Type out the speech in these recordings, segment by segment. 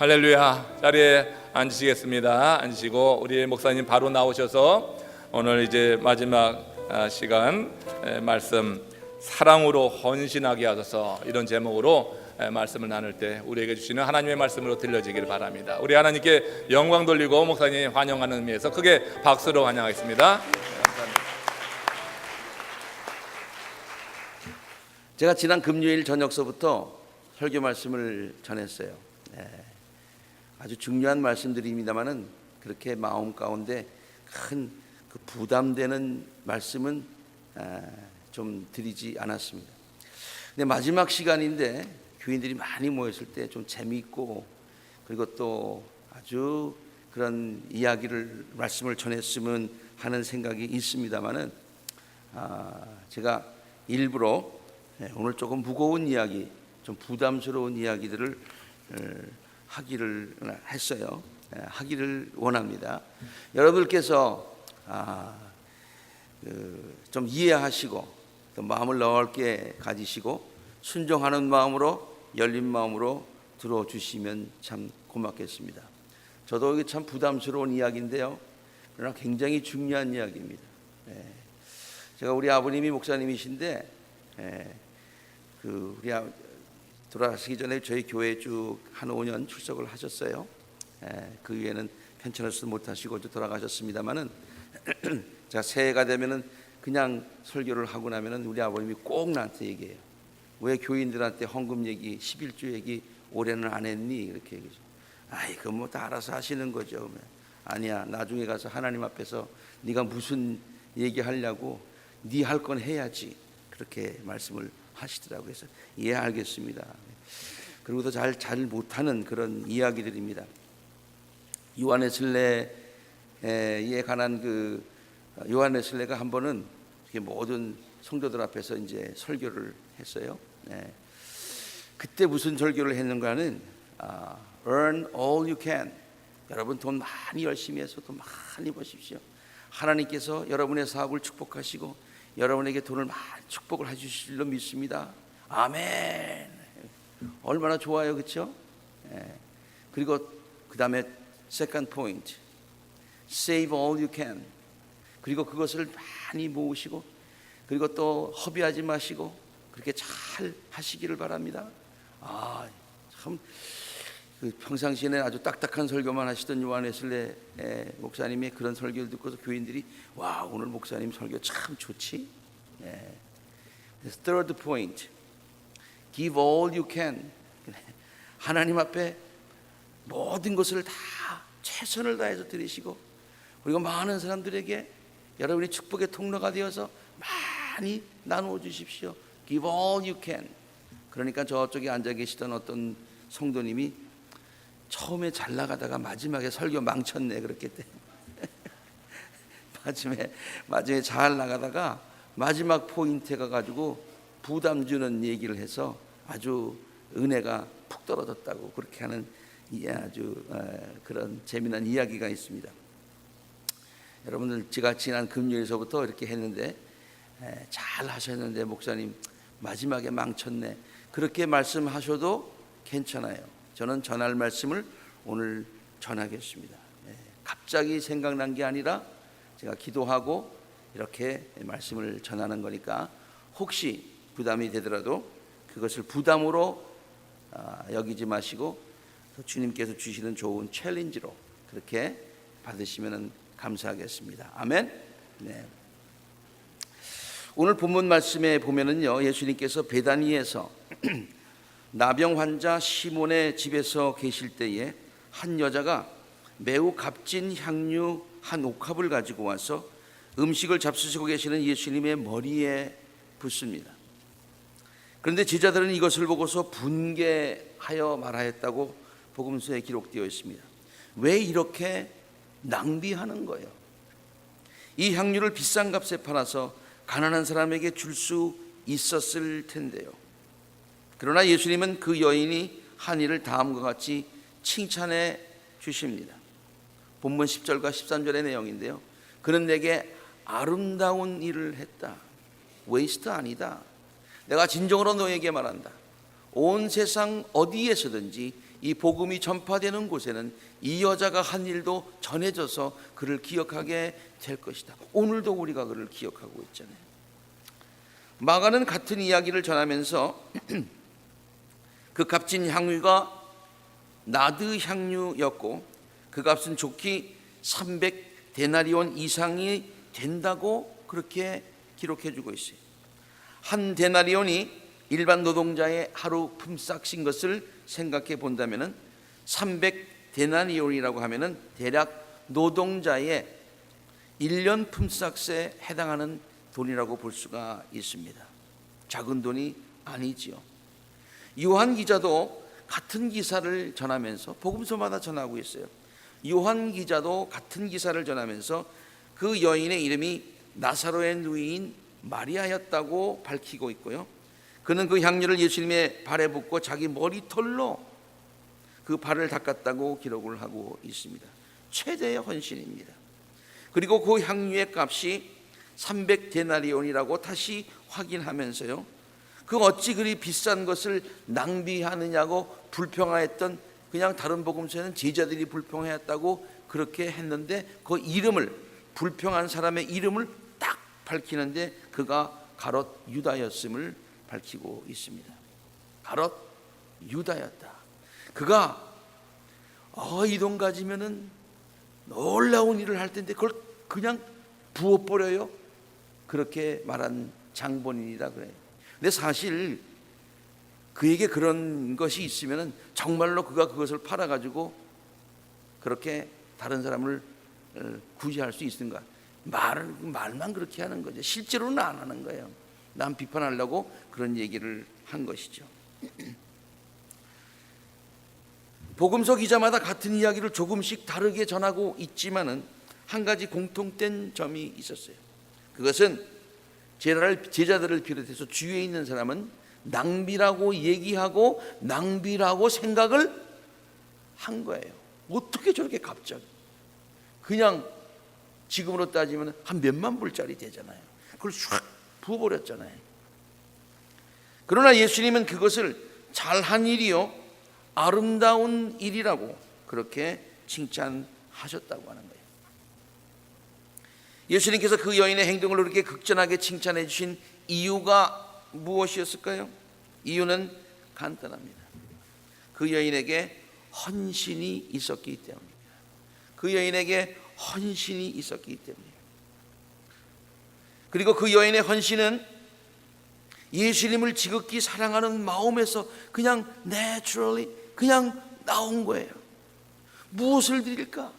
할렐루야. 자리에 앉으시겠습니다. 앉으시고 우리 목사님 바로 나오셔서 오늘 이제 마지막 시간 말씀 사랑으로 헌신하게 하소서 이런 제목으로 말씀을 나눌 때 우리에게 주시는 하나님의 말씀으로 들려지기를 바랍니다. 우리 하나님께 영광 돌리고 목사님 환영하는 의미에서 크게 박수로 환영하겠습니다. 감사합니다. 제가 지난 금요일 저녁서부터 설교 말씀을 전했어요. 아주 중요한 말씀들입니다만은 그렇게 마음 가운데 큰 그 부담되는 말씀은 좀 드리지 않았습니다. 근데 마지막 시간인데 교인들이 많이 모였을 때 좀 재미있고 그리고 또 아주 그런 이야기를 말씀을 전했으면 하는 생각이 있습니다만은 제가 일부러 오늘 조금 무거운 이야기, 좀 부담스러운 이야기들을 하기를 했어요. 하기를 원합니다. 여러분들께서 좀 이해하시고 또 마음을 넓게 가지시고 순종하는 마음으로 열린 마음으로 들어주시면 참 고맙겠습니다. 저도 이게 참 부담스러운 이야기인데요. 그러나 굉장히 중요한 이야기입니다. 제가 우리 아버님이 목사님이신데 우리 돌아가시기 전에 저희 교회에 쭉 한 5년 출석을 하셨어요. 그 이후에는 편찮아서 못하시고 돌아가셨습니다만은 제가 새해가 되면은 그냥 설교를 하고 나면은 우리 아버님이 꼭 나한테 얘기해요. 왜 교인들한테 헌금 얘기, 11조 얘기 올해는 안 했니? 이렇게 얘기죠. 아이, 그건 뭐 다 알아서 하시는 거죠. 아니야, 나중에 가서 하나님 앞에서 네가 무슨 얘기하려고, 네 할 건 해야지. 그렇게 말씀을 하시더라고요. 그래서 예, 알겠습니다. 그리고도 잘 못하는 그런 이야기들입니다. 요한 웨슬레에 관한 요한 웨슬레가 한 번은 모든 성도들 앞에서 이제 설교를 했어요. 그때 무슨 설교를 했는가는 earn all you can. 여러분 돈 많이 열심히 해서 돈 많이 버십시오. 하나님께서 여러분의 사업을 축복하시고 여러분에게 돈을 많이 축복을 해주실 줄로 믿습니다. 아멘. 얼마나 좋아요, 그렇죠? 그리고 그 다음에 second point, save all you can. 그리고 그것을 많이 모으시고 그리고 또 허비하지 마시고 그렇게 잘 하시기를 바랍니다. 참 평상시에는 아주 딱딱한 설교만 하시던 요한 웨슬레 목사님의 그런 설교를 듣고서 교인들이 와, 오늘 목사님 설교 참 좋지. Third point, give all you can. 하나님 앞에 모든 것을 다 최선을 다해서 드리시고 그리고 많은 사람들에게 여러분이 축복의 통로가 되어서 많이 나누어 주십시오. Give all you can. 그러니까 저쪽에 앉아 계시던 어떤 성도님이 처음에 잘 나가다가 마지막에 설교 망쳤네 그랬겠대. 마지막에 잘 나가다가 마지막 포인트에 가가지고 부담 주는 얘기를 해서 아주 은혜가 푹 떨어졌다고 그렇게 하는 아주 그런 재미난 이야기가 있습니다. 여러분들 제가 지난 금요일서부터 이렇게 했는데 잘 하셨는데 목사님 마지막에 망쳤네 그렇게 말씀하셔도 괜찮아요. 저는 전할 말씀을 오늘 전하겠습니다. 갑자기 생각난 게 아니라 제가 기도하고 이렇게 말씀을 전하는 거니까 혹시 부담이 되더라도 그것을 부담으로 여기지 마시고 주님께서 주시는 좋은 챌린지로 그렇게 받으시면 감사하겠습니다. 아멘. 네. 오늘 본문 말씀에 보면은요, 예수님께서 베다니에서 나병 환자 시몬의 집에서 계실 때에 한 여자가 매우 값진 향유 한 옥합을 가지고 와서 음식을 잡수시고 계시는 예수님의 머리에 붓습니다. 그런데 제자들은 이것을 보고서 분개하여 말하였다고 복음서에 기록되어 있습니다. 왜 이렇게 낭비하는 거예요? 이 향유를 비싼 값에 팔아서 가난한 사람에게 줄 수 있었을 텐데요. 그러나 예수님은 그 여인이 한 일을 다음과 같이 칭찬해 주십니다. 본문 10절과 13절의 내용인데요. 그는 내게 아름다운 일을 했다. 웨이스트 아니다. 내가 진정으로 너에게 말한다. 온 세상 어디에서든지 이 복음이 전파되는 곳에는 이 여자가 한 일도 전해져서 그를 기억하게 될 것이다. 오늘도 우리가 그를 기억하고 있잖아요. 마가는 같은 이야기를 전하면서 그 값진 향유가 나드 향유였고 그 값은 좋기 300데나리온 이상이 된다고 그렇게 기록해 주고 있어요. 한 데나리온이 일반 노동자의 하루 품삯인 것을 생각해 본다면은 300데나리온이라고 하면은 대략 노동자의 1년 품삯에 해당하는 돈이라고 볼 수가 있습니다. 작은 돈이 아니지요. 요한 기자도 같은 기사를 전하면서 복음서마다 전하고 있어요. 요한 기자도 같은 기사를 전하면서 그 여인의 이름이 나사로의 누이인 마리아였다고 밝히고 있고요. 그는 그 향유를 예수님의 발에 붓고 자기 머리털로 그 발을 닦았다고 기록을 하고 있습니다. 최대의 헌신입니다. 그리고 그 향유의 값이 300데나리온이라고 다시 확인하면서요, 그 어찌 그리 비싼 것을 낭비하느냐고 불평하였던, 그냥 다른 복음서에는 제자들이 불평하였다고 그렇게 했는데 그 이름을, 불평한 사람의 이름을 딱 밝히는데 그가 가롯 유다였음을 밝히고 있습니다. 가롯 유다였다. 그가 이 돈 가지면은 놀라운 일을 할 텐데 그걸 그냥 부어버려요. 그렇게 말한 장본인이라 그래요. 근데 사실 그에게 그런 것이 있으면은 정말로 그가 그것을 팔아가지고 그렇게 다른 사람을 구제할 수 있는가? 말만 그렇게 하는 거죠. 실제로는 안 하는 거예요. 남 비판하려고 그런 얘기를 한 것이죠. 복음서 기자마다 같은 이야기를 조금씩 다르게 전하고 있지만은 한 가지 공통된 점이 있었어요. 그것은 제자들을 비롯해서 주위에 있는 사람은 낭비라고 얘기하고 낭비라고 생각을 한 거예요. 어떻게 저렇게 갑자기, 그냥 지금으로 따지면 한 몇만 불짜리 되잖아요. 그걸 쫙 부어버렸잖아요. 그러나 예수님은 그것을 잘한 일이요, 아름다운 일이라고 그렇게 칭찬하셨다고 하는 거예요. 예수님께서 그 여인의 행동을 그렇게 극진하게 칭찬해 주신 이유가 무엇이었을까요? 이유는 간단합니다. 그 여인에게 헌신이 있었기 때문입니다. 그 여인에게 헌신이 있었기 때문입니다. 그리고 그 여인의 헌신은 예수님을 지극히 사랑하는 마음에서 그냥 naturally 그냥 나온 거예요. 무엇을 드릴까?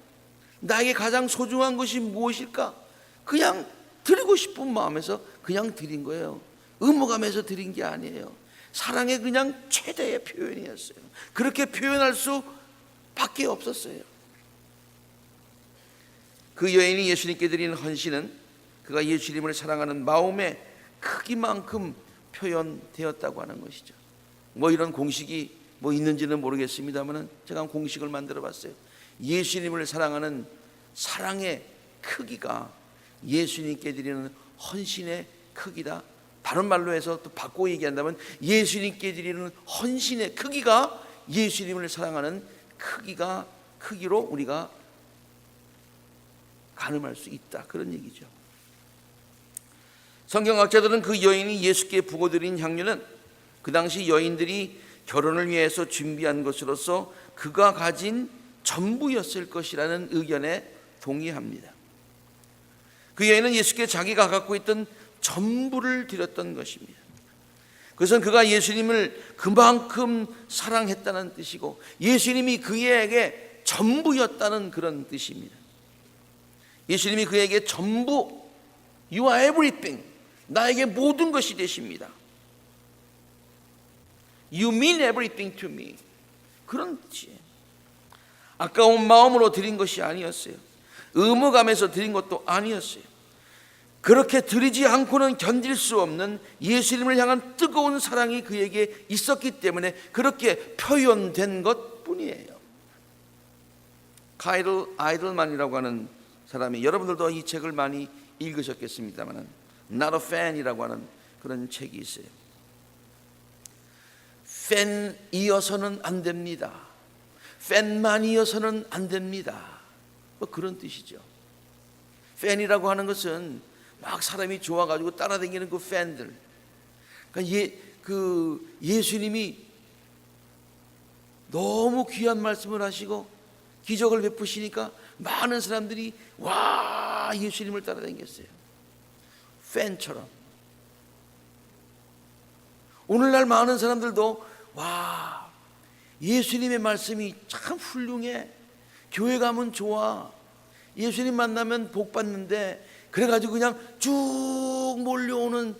나에게 가장 소중한 것이 무엇일까? 그냥 드리고 싶은 마음에서 그냥 드린 거예요. 의무감에서 드린 게 아니에요. 사랑의 그냥 최대의 표현이었어요. 그렇게 표현할 수밖에 없었어요. 그 여인이 예수님께 드리는 헌신은 그가 예수님을 사랑하는 마음의 크기만큼 표현되었다고 하는 것이죠. 이런 공식이 있는지는 모르겠습니다만 제가 공식을 만들어 봤어요. 예수님을 사랑하는 사랑의 크기가 예수님께 드리는 헌신의 크기다. 다른 말로 해서 또 바꿔 얘기한다면 예수님께 드리는 헌신의 크기가 예수님을 사랑하는 크기로 우리가 가늠할 수 있다, 그런 얘기죠. 성경학자들은 그 여인이 예수께 부어드린 향유는 그 당시 여인들이 결혼을 위해서 준비한 것으로서 그가 가진 전부였을 것이라는 의견에 동의합니다. 그 여인은 예수께 자기가 갖고 있던 전부를 드렸던 것입니다. 그것은 그가 예수님을 그만큼 사랑했다는 뜻이고 예수님이 그에게 전부였다는 그런 뜻입니다. 예수님이 그에게 전부, You are everything, 나에게 모든 것이 되십니다. You mean everything to me, 그런 뜻이에요. 아까운 마음으로 드린 것이 아니었어요. 의무감에서 드린 것도 아니었어요. 그렇게 드리지 않고는 견딜 수 없는 예수님을 향한 뜨거운 사랑이 그에게 있었기 때문에 그렇게 표현된 것뿐이에요. 카일 아이들만이라고 하는 사람이, 여러분들도 이 책을 많이 읽으셨겠습니다만 Not a Fan이라고 하는 그런 책이 있어요. 팬이어서는 안 됩니다. 팬만이어서는 안 됩니다. 뭐 그런 뜻이죠. 팬이라고 하는 것은 막 사람이 좋아가지고 따라다니는 그 팬들. 그러니까 예수님이 너무 귀한 말씀을 하시고 기적을 베푸시니까 많은 사람들이 와 예수님을 따라다녔어요. 팬처럼. 오늘날 많은 사람들도 와 예수님의 말씀이 참 훌륭해, 교회 가면 좋아, 예수님 만나면 복 받는데, 그래가지고 그냥 쭉 몰려오는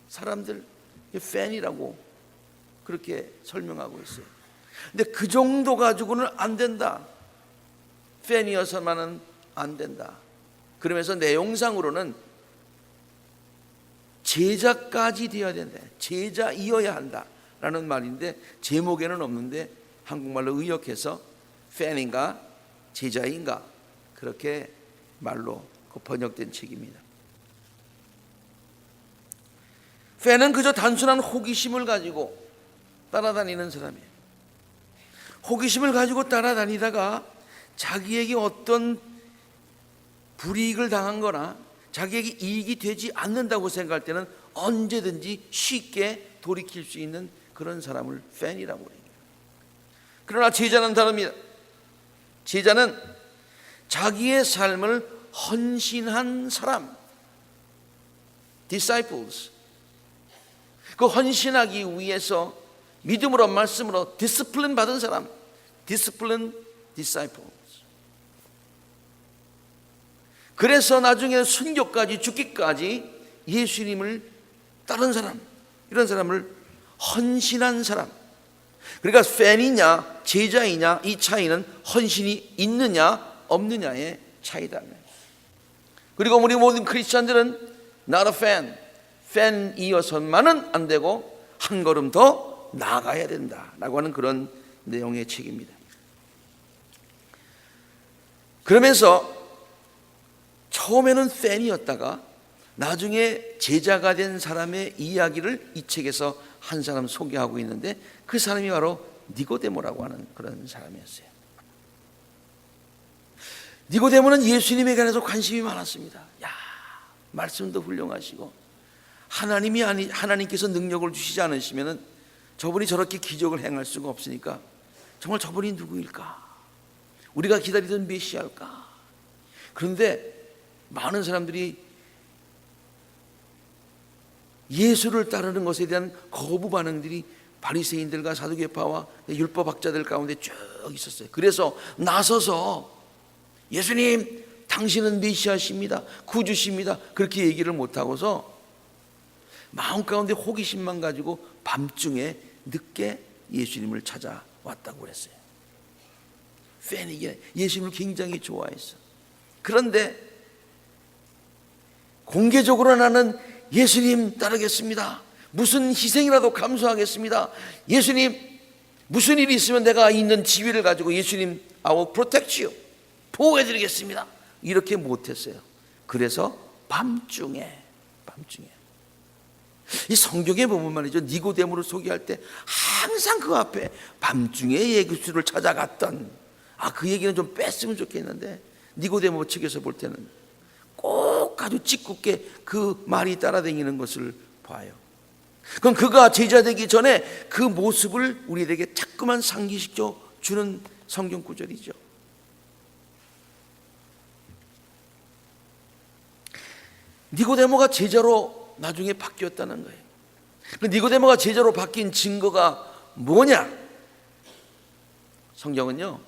사람들, 팬이라고 그렇게 설명하고 있어요. 근데 그 정도 가지고는 안 된다. 팬이어서만은 안 된다. 그러면서 내용상으로는 제자까지 되어야 된다, 제자이어야 한다라는 말인데 제목에는 없는데 한국말로 의역해서 팬인가 제자인가 그렇게 말로 번역된 책입니다. 팬은 그저 단순한 호기심을 가지고 따라다니는 사람이에요. 호기심을 가지고 따라다니다가 자기에게 어떤 불이익을 당한 거나 자기에게 이익이 되지 않는다고 생각할 때는 언제든지 쉽게 돌이킬 수 있는 그런 사람을 팬이라고 해요. 그러나 제자는 다릅니다. 제자는 자기의 삶을 헌신한 사람, disciples. 그 헌신하기 위해서 믿음으로 말씀으로 디스플린 받은 사람, discipline disciples. 그래서 나중에 순교까지 죽기까지 예수님을 따른 사람, 이런 사람을 헌신한 사람. 그러니까 팬이냐 제자이냐 이 차이는 헌신이 있느냐 없느냐의 차이다. 그리고 우리 모든 크리스찬들은 not a fan, 팬이어서만은 안 되고 한 걸음 더 나아가야 된다라고 하는 그런 내용의 책입니다. 그러면서 처음에는 팬이었다가 나중에 제자가 된 사람의 이야기를 이 책에서 한 사람 소개하고 있는데 그 사람이 바로 니고데모라고 하는 그런 사람이었어요. 니고데모는 예수님에 관해서 관심이 많았습니다. 야, 말씀도 훌륭하시고 하나님께서 능력을 주시지 않으시면은 저분이 저렇게 기적을 행할 수가 없으니까 정말 저분이 누구일까? 우리가 기다리던 메시아일까? 그런데 많은 사람들이 예수를 따르는 것에 대한 거부 반응들이 바리새인들과 사두개파와 율법학자들 가운데 쭉 있었어요. 그래서 나서서 예수님 당신은 메시아십니다, 구주십니다 그렇게 얘기를 못하고서 마음 가운데 호기심만 가지고 밤중에 늦게 예수님을 찾아왔다고 그랬어요. 팬이게 예수님을 굉장히 좋아했어. 그런데 공개적으로 나는 예수님 따르겠습니다, 무슨 희생이라도 감수하겠습니다, 예수님 무슨 일이 있으면 내가 있는 지위를 가지고 예수님 I will protect you, 보호해드리겠습니다 이렇게 못했어요. 그래서 밤중에 이 성경에 보면 말이죠, 니고데모를 소개할 때 항상 그 앞에 밤중에 예수를 찾아갔던, 그 얘기는 좀 뺐으면 좋겠는데 니고데모 측에서 볼 때는 꼭 아주 짓궂게 그 말이 따라다니는 것을 봐요. 그럼 그가 제자 되기 전에 그 모습을 우리에게 자꾸만 상기시켜 주는 성경 구절이죠. 니고데모가 제자로 나중에 바뀌었다는 거예요. 니고데모가 제자로 바뀐 증거가 뭐냐? 성경은요,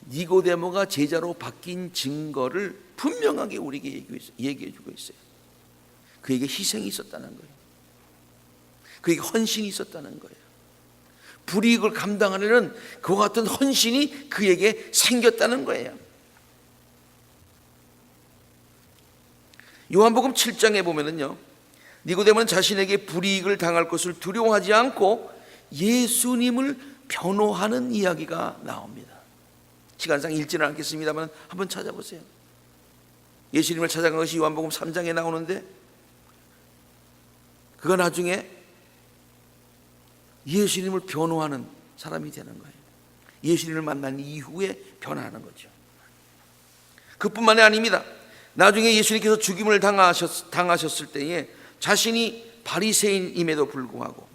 니고데모가 제자로 바뀐 증거를 분명하게 우리에게 얘기해 주고 있어요. 그에게 희생이 있었다는 거예요. 그에게 헌신이 있었다는 거예요. 불이익을 감당하려는 그와 같은 헌신이 그에게 생겼다는 거예요. 요한복음 7장에 보면은요, 니고데모는 자신에게 불이익을 당할 것을 두려워하지 않고 예수님을 변호하는 이야기가 나옵니다. 시간상 읽지는 않겠습니다만 한번 찾아보세요. 예수님을 찾아간 것이 요한복음 3장에 나오는데 그가 나중에 예수님을 변호하는 사람이 되는 거예요. 예수님을 만난 이후에 변화하는 거죠. 그뿐만이 아닙니다. 나중에 예수님께서 죽임을 당하셨을 때에 자신이 바리새인임에도 불구하고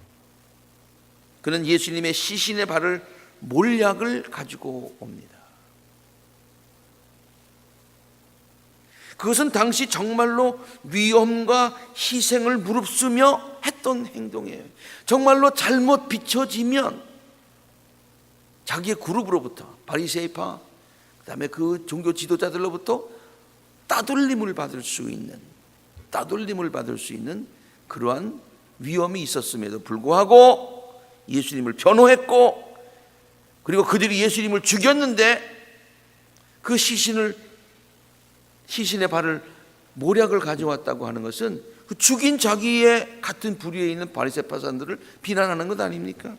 그는 예수님의 시신의 발을 몰약을 가지고 옵니다. 그것은 당시 정말로 위험과 희생을 무릅쓰며 했던 행동이에요. 정말로 잘못 비춰지면 자기의 그룹으로부터, 바리새파, 그다음에 그 종교 지도자들로부터 따돌림을 받을 수 있는 그러한 위험이 있었음에도 불구하고 예수님을 변호했고, 그리고 그들이 예수님을 죽였는데 그 시신의 발을 모략을 가져왔다고 하는 것은 그 죽인 자기의 같은 부류에 있는 바리새파 사람들을 비난하는 것 아닙니까?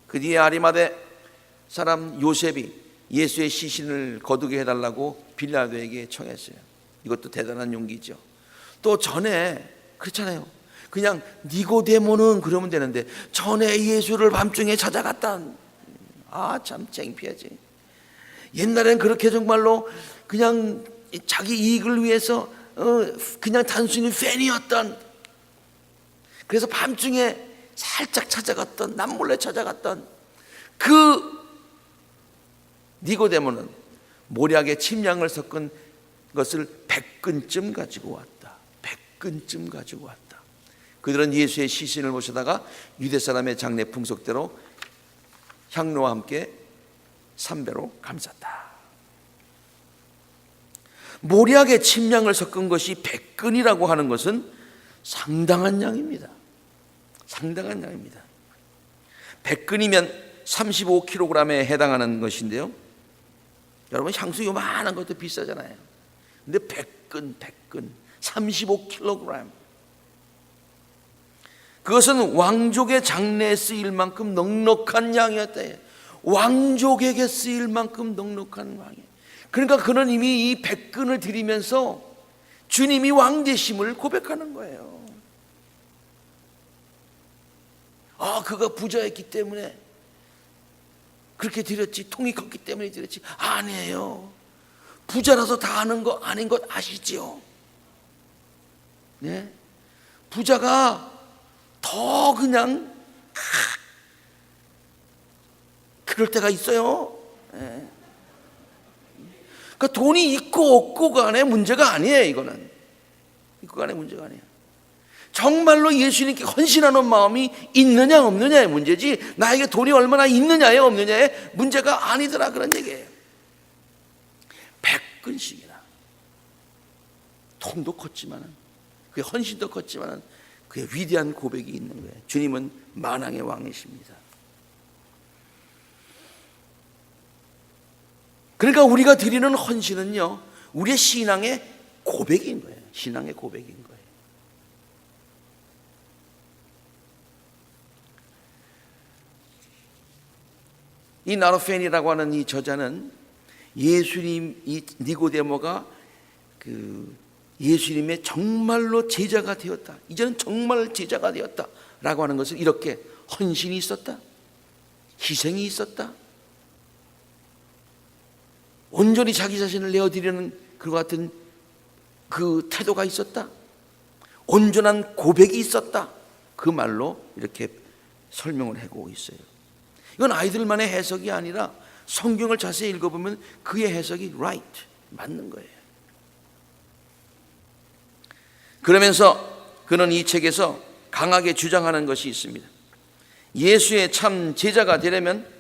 그 뒤에 아리마대 사람 요셉이 예수의 시신을 거두게 해달라고 빌라도에게 청했어요. 이것도 대단한 용기죠. 또 전에 그렇잖아요. 그냥 니고데모는 그러면 되는데 전에 예수를 밤중에 찾아갔던, 참 창피하지. 옛날엔 그렇게 정말로 그냥 자기 이익을 위해서 그냥 단순히 팬이었던, 그래서 밤중에 살짝 찾아갔던, 남몰래 찾아갔던 그 니고데모는 모략의 침량을 섞은 것을 100근쯤 가지고 왔다. 100근쯤 가지고 왔다. 그들은 예수의 시신을 모셔다가 유대 사람의 장례 풍속대로 향로와 함께 삼배로 감쌌다. 모략의 침량을 섞은 것이 100근이라고 하는 것은 상당한 양입니다. 상당한 양입니다. 100근이면 35kg에 해당하는 것인데요. 여러분 향수 요만한 것도 비싸잖아요. 근데 100근 35kg, 그것은 왕족의 장래에 쓰일 만큼 넉넉한 양이었다. 왕족에게 쓰일 만큼 넉넉한 양이에요. 그러니까 그는 이미 이 100근을 드리면서 주님이 왕되심을 고백하는 거예요. 그가 부자였기 때문에 그렇게 드렸지, 통이 컸기 때문에 드렸지. 아니에요. 부자라서 다 아는 거 아닌 것 아시죠? 네? 부자가 더 그냥 그럴 때가 있어요. 네. 그러니까 돈이 있고 없고 간의 문제가 아니에요. 이거는 있고 간의 문제가 아니에요. 정말로 예수님께 헌신하는 마음이 있느냐 없느냐의 문제지, 나에게 돈이 얼마나 있느냐에 없느냐의 문제가 아니더라, 그런 얘기예요. 100근씩이나 돈도 컸지만 그의 헌신도 컸지만 그의 위대한 고백이 있는 거예요. 주님은 만왕의 왕이십니다. 그러니까 우리가 드리는 헌신은요, 우리의 신앙의 고백인 거예요. 신앙의 고백인 거예요. 이 나로펜이라고 하는 이 저자는 예수님, 이 니고데모가 그 예수님의 정말로 제자가 되었다, 이제는 정말 제자가 되었다 라고 하는 것을 이렇게 헌신이 있었다, 희생이 있었다, 온전히 자기 자신을 내어드리는 그 같은 그 태도가 있었다, 온전한 고백이 있었다, 그 말로 이렇게 설명을 하고 있어요. 이건 아이들만의 해석이 아니라 성경을 자세히 읽어보면 그의 해석이 right, 맞는 거예요. 그러면서 그는 이 책에서 강하게 주장하는 것이 있습니다. 예수의 참 제자가 되려면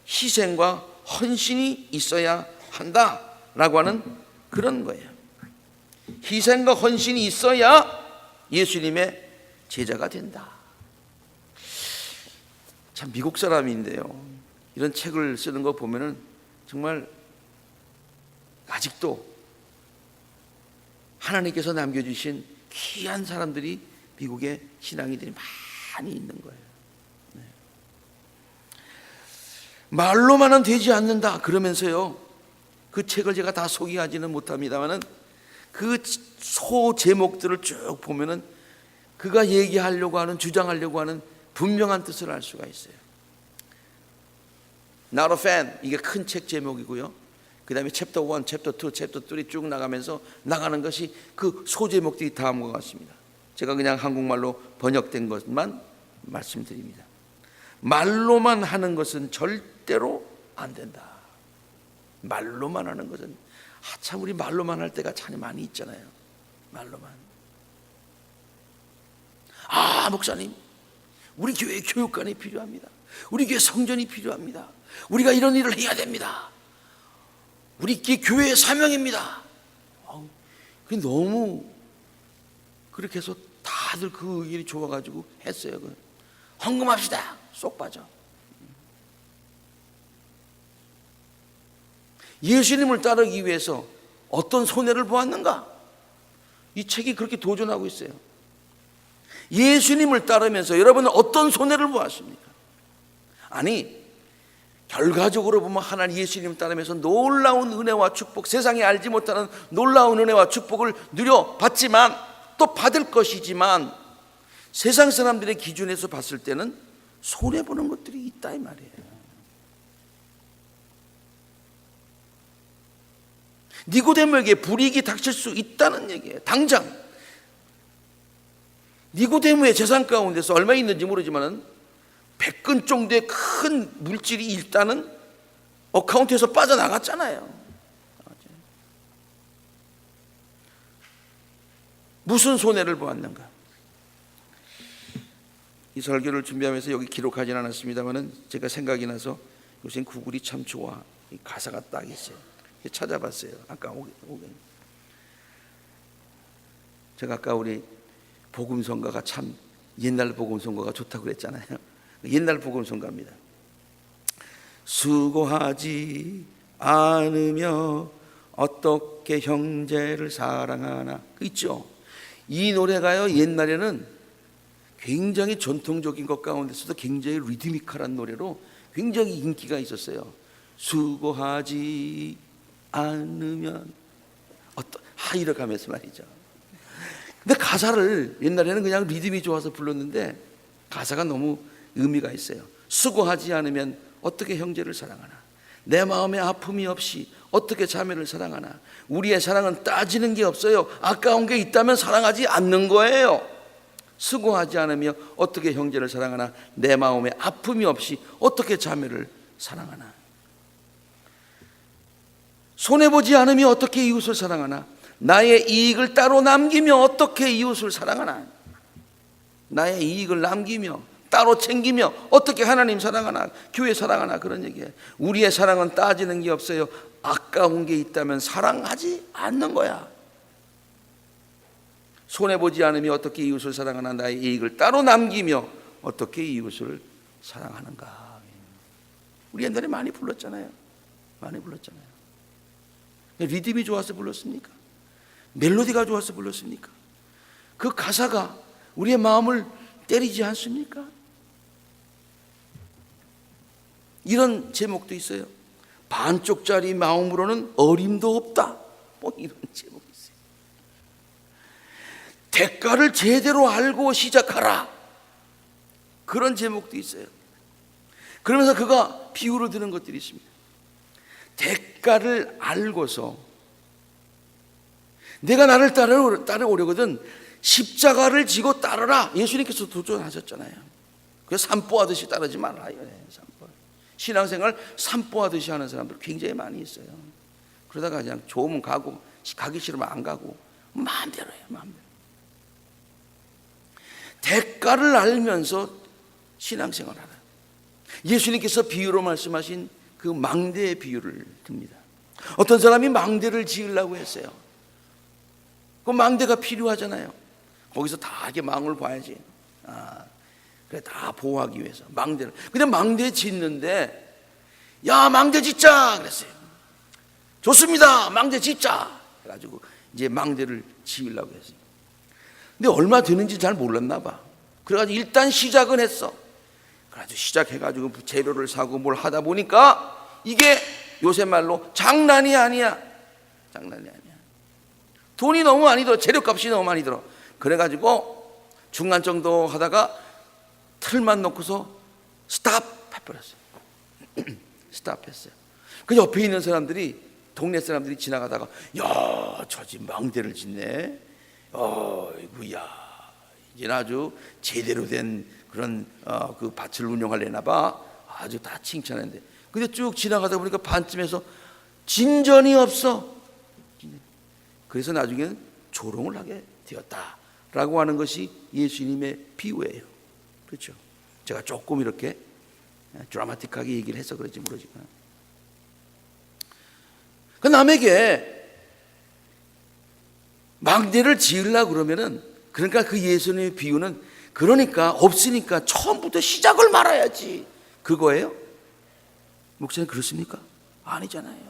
희생과 헌신이 있어야 한다라고 하는 그런 거예요. 희생과 헌신이 있어야 예수님의 제자가 된다. 참 미국 사람인데요, 이런 책을 쓰는 거 보면은 정말 아직도 하나님께서 남겨주신 귀한 사람들이 미국에 신앙인들이 많이 있는 거예요. 네. 말로만은 되지 않는다 그러면서요, 그 책을 제가 다 소개하지는 못합니다만은 그 소 제목들을 쭉 보면은 그가 얘기하려고 하는, 주장하려고 하는 분명한 뜻을 알 수가 있어요. Not a fan. 이게 큰 책 제목이고요. 그 다음에 챕터 1, 챕터 2, 챕터 3 쭉 나가면서 나가는 것이 그 소제목들이 다음과 같습니다. 제가 그냥 한국말로 번역된 것만 말씀드립니다. 말로만 하는 것은 절대로 안 된다. 말로만 하는 것은 참 우리 말로만 할 때가 참 많이 있잖아요. 말로만. 목사님, 우리 교회 교육관이 필요합니다. 우리 교회 성전이 필요합니다. 우리가 이런 일을 해야 됩니다. 우리 교회의 사명입니다. 그게 너무 그렇게 해서 다들 그 일이 좋아가지고 했어요. 헌금합시다. 쏙 빠져. 예수님을 따르기 위해서 어떤 손해를 보았는가? 이 책이 그렇게 도전하고 있어요. 예수님을 따르면서 여러분은 어떤 손해를 보았습니까? 아니, 결과적으로 보면 하나님 예수님을 따르면서 놀라운 은혜와 축복, 세상에 알지 못하는 놀라운 은혜와 축복을 누려봤지만, 또 받을 것이지만, 세상 사람들의 기준에서 봤을 때는 손해보는 것들이 있다 이 말이에요. 니고데모에게 불이익이 닥칠 수 있다는 얘기예요. 당장 니고데모의 재산 가운데서 얼마 있는지 모르지만 100근 정도의 큰 물질이 일단은 어카운트에서 빠져나갔잖아요. 무슨 손해를 보았는가? 이 설교를 준비하면서 여기 기록하진 않았습니다만 제가 생각이 나서 요새 구글이 참 좋아. 이 가사가 딱 있어요. 찾아봤어요. 아까 오게. 제가 아까 우리 복음성가가 참 옛날 복음성가가 좋다고 그랬잖아요. 옛날 복음성가입니다. 수고하지 않으며 어떻게 형제를 사랑하나, 있죠. 이 노래가요, 옛날에는 굉장히 전통적인 것 가운데서도 굉장히 리드미컬한 노래로 굉장히 인기가 있었어요. 수고하지 않으면 이렇게 하면서 말이죠. 근데 가사를 옛날에는 그냥 리듬이 좋아서 불렀는데 가사가 너무 의미가 있어요. 수고하지 않으면 어떻게 형제를 사랑하나, 내 마음에 아픔이 없이 어떻게 자매를 사랑하나. 우리의 사랑은 따지는 게 없어요. 아까운 게 있다면 사랑하지 않는 거예요. 수고하지 않으며 어떻게 형제를 사랑하나, 내 마음에 아픔이 없이 어떻게 자매를 사랑하나. 손해보지 않으며 어떻게 이웃을 사랑하나, 나의 이익을 따로 남기며 어떻게 이웃을 사랑하나. 나의 이익을 남기며 따로 챙기며 어떻게 하나님 사랑하나, 교회 사랑하나, 그런 얘기예요. 우리의 사랑은 따지는 게 없어요. 아까운 게 있다면 사랑하지 않는 거야. 손해보지 않으며 어떻게 이웃을 사랑하나, 나의 이익을 따로 남기며 어떻게 이웃을 사랑하는가. 우리 옛날에 많이 불렀잖아요. 리듬이 좋아서 불렀습니까? 멜로디가 좋아서 불렀습니까? 그 가사가 우리의 마음을 때리지 않습니까? 이런 제목도 있어요. 반쪽짜리 마음으로는 어림도 없다. 이런 제목이 있어요. 대가를 제대로 알고 시작하라. 그런 제목도 있어요. 그러면서 그가 비유로 드는 것들이 있습니다. 대가를 알고서 내가 나를 따라오려거든 십자가를 지고 따르라. 예수님께서 도전하셨잖아요. 그래서 산보하듯이 따르지 말아요. 신앙생활 산보하듯이 하는 사람들 굉장히 많이 있어요. 그러다가 그냥 좋으면 가고 가기 싫으면 안 가고 마음대로 해요. 마음대로. 대가를 알면서 신앙생활 하라. 예수님께서 비유로 말씀하신 그 망대의 비유를 듭니다. 어떤 사람이 망대를 지으려고 했어요. 그 망대가 필요하잖아요. 거기서 다 이렇게 망을 봐야지. 그래, 다 보호하기 위해서 망대를. 근데 망대 짓는데, 야, 망대 짓자 그랬어요. 좋습니다, 망대 짓자 해가지고 이제 망대를 지으려고 했어요. 근데 얼마 드는지 잘 몰랐나 봐. 그래가지고 일단 시작은 했어. 그래가지고 시작해가지고 재료를 사고 뭘 하다 보니까 이게 요새 말로 장난이 아니야. 돈이 너무 많이 들어. 재료값이 너무 많이 들어. 그래가지고 중간 정도 하다가 틀만 놓고서 스탑 해버렸어요. 스탑했어요. 그 옆에 있는 사람들이, 동네 사람들이 지나가다가 야, 저 집 망대를 짓네. 이구야, 이제 아주 제대로 된 그런 그 밭을 운영하려나 봐. 아주 다 칭찬했는데, 근데 쭉 지나가다 보니까 반쯤에서 진전이 없어. 그래서 나중에는 조롱을 하게 되었다라고 하는 것이 예수님의 비유예요. 그렇죠? 제가 조금 이렇게 드라마틱하게 얘기를 해서 그런지 모르지만, 그 남에게 망대를 지으려고 그러면은, 그러니까 그 예수님의 비유는, 그러니까 없으니까 처음부터 시작을 말아야지, 그거예요? 목사님 그렇습니까? 아니잖아요.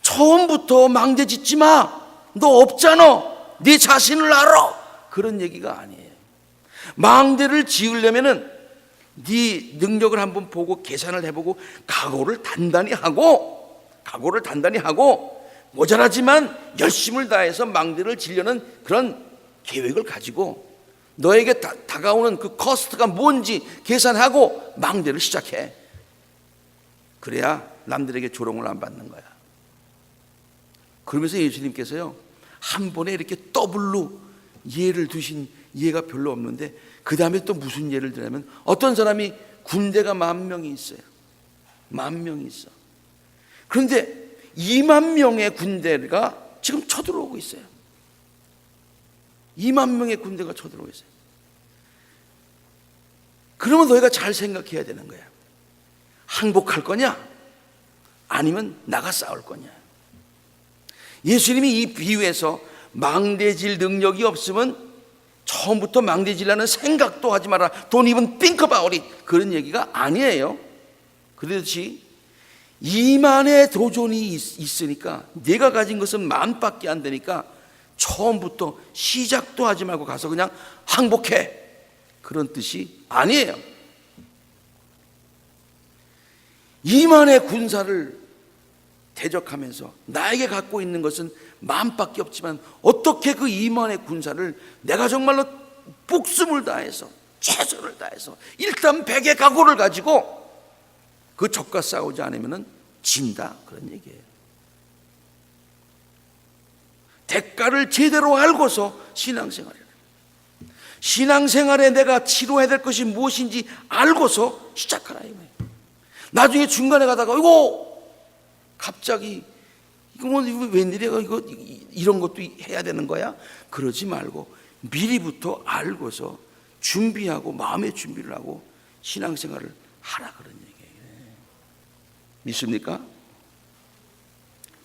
처음부터 망대 짓지 마, 너 없잖아, 네 자신을 알아, 그런 얘기가 아니에요. 망대를 지으려면은 네 능력을 한번 보고 계산을 해보고 각오를 단단히 하고 모자라지만 열심을 다해서 망대를 지으려는 그런 계획을 가지고 너에게 다가오는 그 코스트가 뭔지 계산하고 망대를 시작해. 그래야 남들에게 조롱을 안 받는 거야. 그러면서 예수님께서요, 한 번에 이렇게 더블로 예를 두신 예가 별로 없는데, 그 다음에 또 무슨 예를 들냐면, 어떤 사람이 군대가 10,000명이 있어요. 10,000명이 있어. 그런데 20,000명의 군대가 지금 쳐들어오고 있어요. 20,000명의 군대가 쳐들어오고 있어요. 그러면 너희가 잘 생각해야 되는 거야. 항복할 거냐? 아니면 나가 싸울 거냐? 예수님이 이 비유에서 망대질 능력이 없으면 처음부터 망대질라는 생각도 하지 마라, Don't even think about it, 그런 얘기가 아니에요. 그렇지, 2만의 도전이 있으니까, 내가 가진 것은 10,000밖에 안 되니까 처음부터 시작도 하지 말고 가서 그냥 항복해, 그런 뜻이 아니에요. 2만의 군사를 대적하면서 나에게 갖고 있는 것은 10,000밖에 없지만, 어떻게 그 2만의 군사를 내가 정말로 목숨을 다해서, 최선을 다해서, 일단 100의 각오를 가지고 그 적과 싸우지 않으면 진다, 그런 얘기예요. 대가를 제대로 알고서 신앙생활에 내가 치료해야 될 것이 무엇인지 알고서 시작하라 이거예요. 나중에 중간에 가다가 이거 갑자기 이거 뭐 웬일이야, 이거 이런 것도 해야 되는 거야? 그러지 말고 미리부터 알고서 준비하고 마음의 준비를 하고 신앙생활을 하라, 그런 얘기예요. 믿습니까?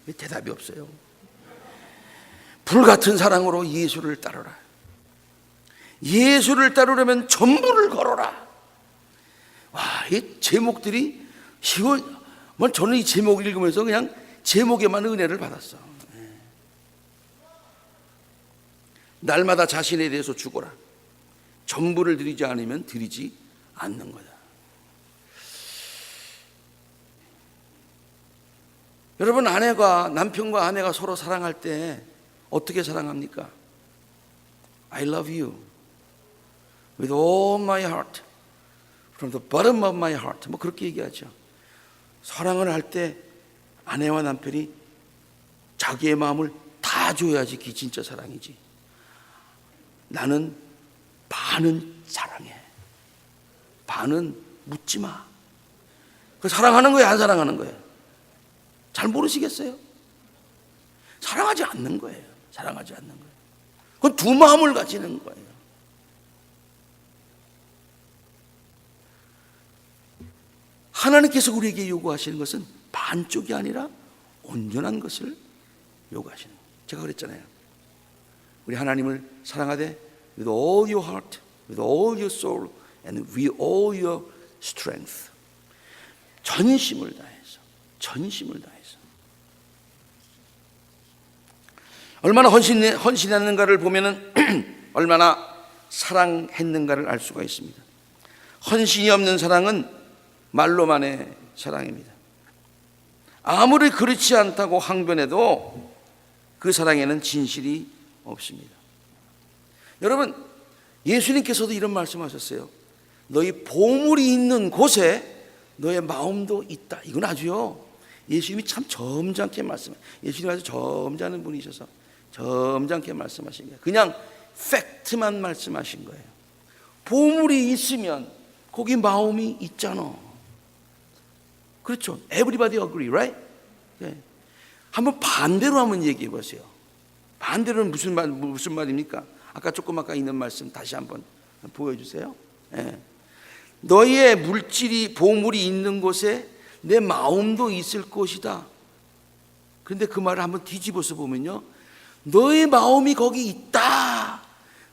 왜 대답이 없어요? 불같은 사랑으로 예수를 따르라. 예수를 따르려면 전부를 걸어라. 와, 이 제목들이 저는 이 제목을 읽으면서 그냥 제목에만 은혜를 받았어. 날마다 자신에 대해서 죽어라. 전부를 드리지 않으면 드리지 않는 거다. 여러분, 남편과 아내가 서로 사랑할 때 어떻게 사랑합니까? I love you with all my heart, from the bottom of my heart, 뭐 그렇게 얘기하죠. 사랑을 할 때 아내와 남편이 자기의 마음을 다 줘야지 그게 진짜 사랑이지. 나는 반은 사랑해, 반은 묻지 마. 그 사랑하는 거예요, 안 사랑하는 거예요? 잘 모르시겠어요? 사랑하지 않는 거예요. 사랑하지 않는 거예요. 그건 두 마음을 가지는 거예요. 하나님께서 우리에게 요구하시는 것은 반쪽이 아니라 온전한 것을 요구하시는 거예요. 제가 그랬잖아요. 우리 하나님을 사랑하되 with all your heart, with all your soul, and with all your strength. 전심을 다해서, 전심을 다해서. 얼마나 헌신했는가를 보면은 얼마나 사랑했는가를 알 수가 있습니다. 헌신이 없는 사랑은 말로만의 사랑입니다. 아무리 그렇지 않다고 항변해도 그 사랑에는 진실이 없습니다. 여러분, 예수님께서도 이런 말씀하셨어요. 너희 보물이 있는 곳에 너의 마음도 있다. 이건 아주요, 예수님이 참 점잖게 말씀해요. 예수님이 아주 점잖은 분이셔서 점잖게 말씀하신 거예요. 그냥 팩트만 말씀하신 거예요. 보물이 있으면 거기 마음이 있잖아. 그렇죠? Everybody agree, right? 네. 한번 반대로 한번 얘기해 보세요. 반대로는 무슨 말입니까? 아까 조금 아까 있는 말씀 다시 한번 보여주세요. 네. 너희의 물질이 보물이 있는 곳에 내 마음도 있을 것이다. 그런데 그 말을 한번 뒤집어서 보면요, 너의 마음이 거기 있다,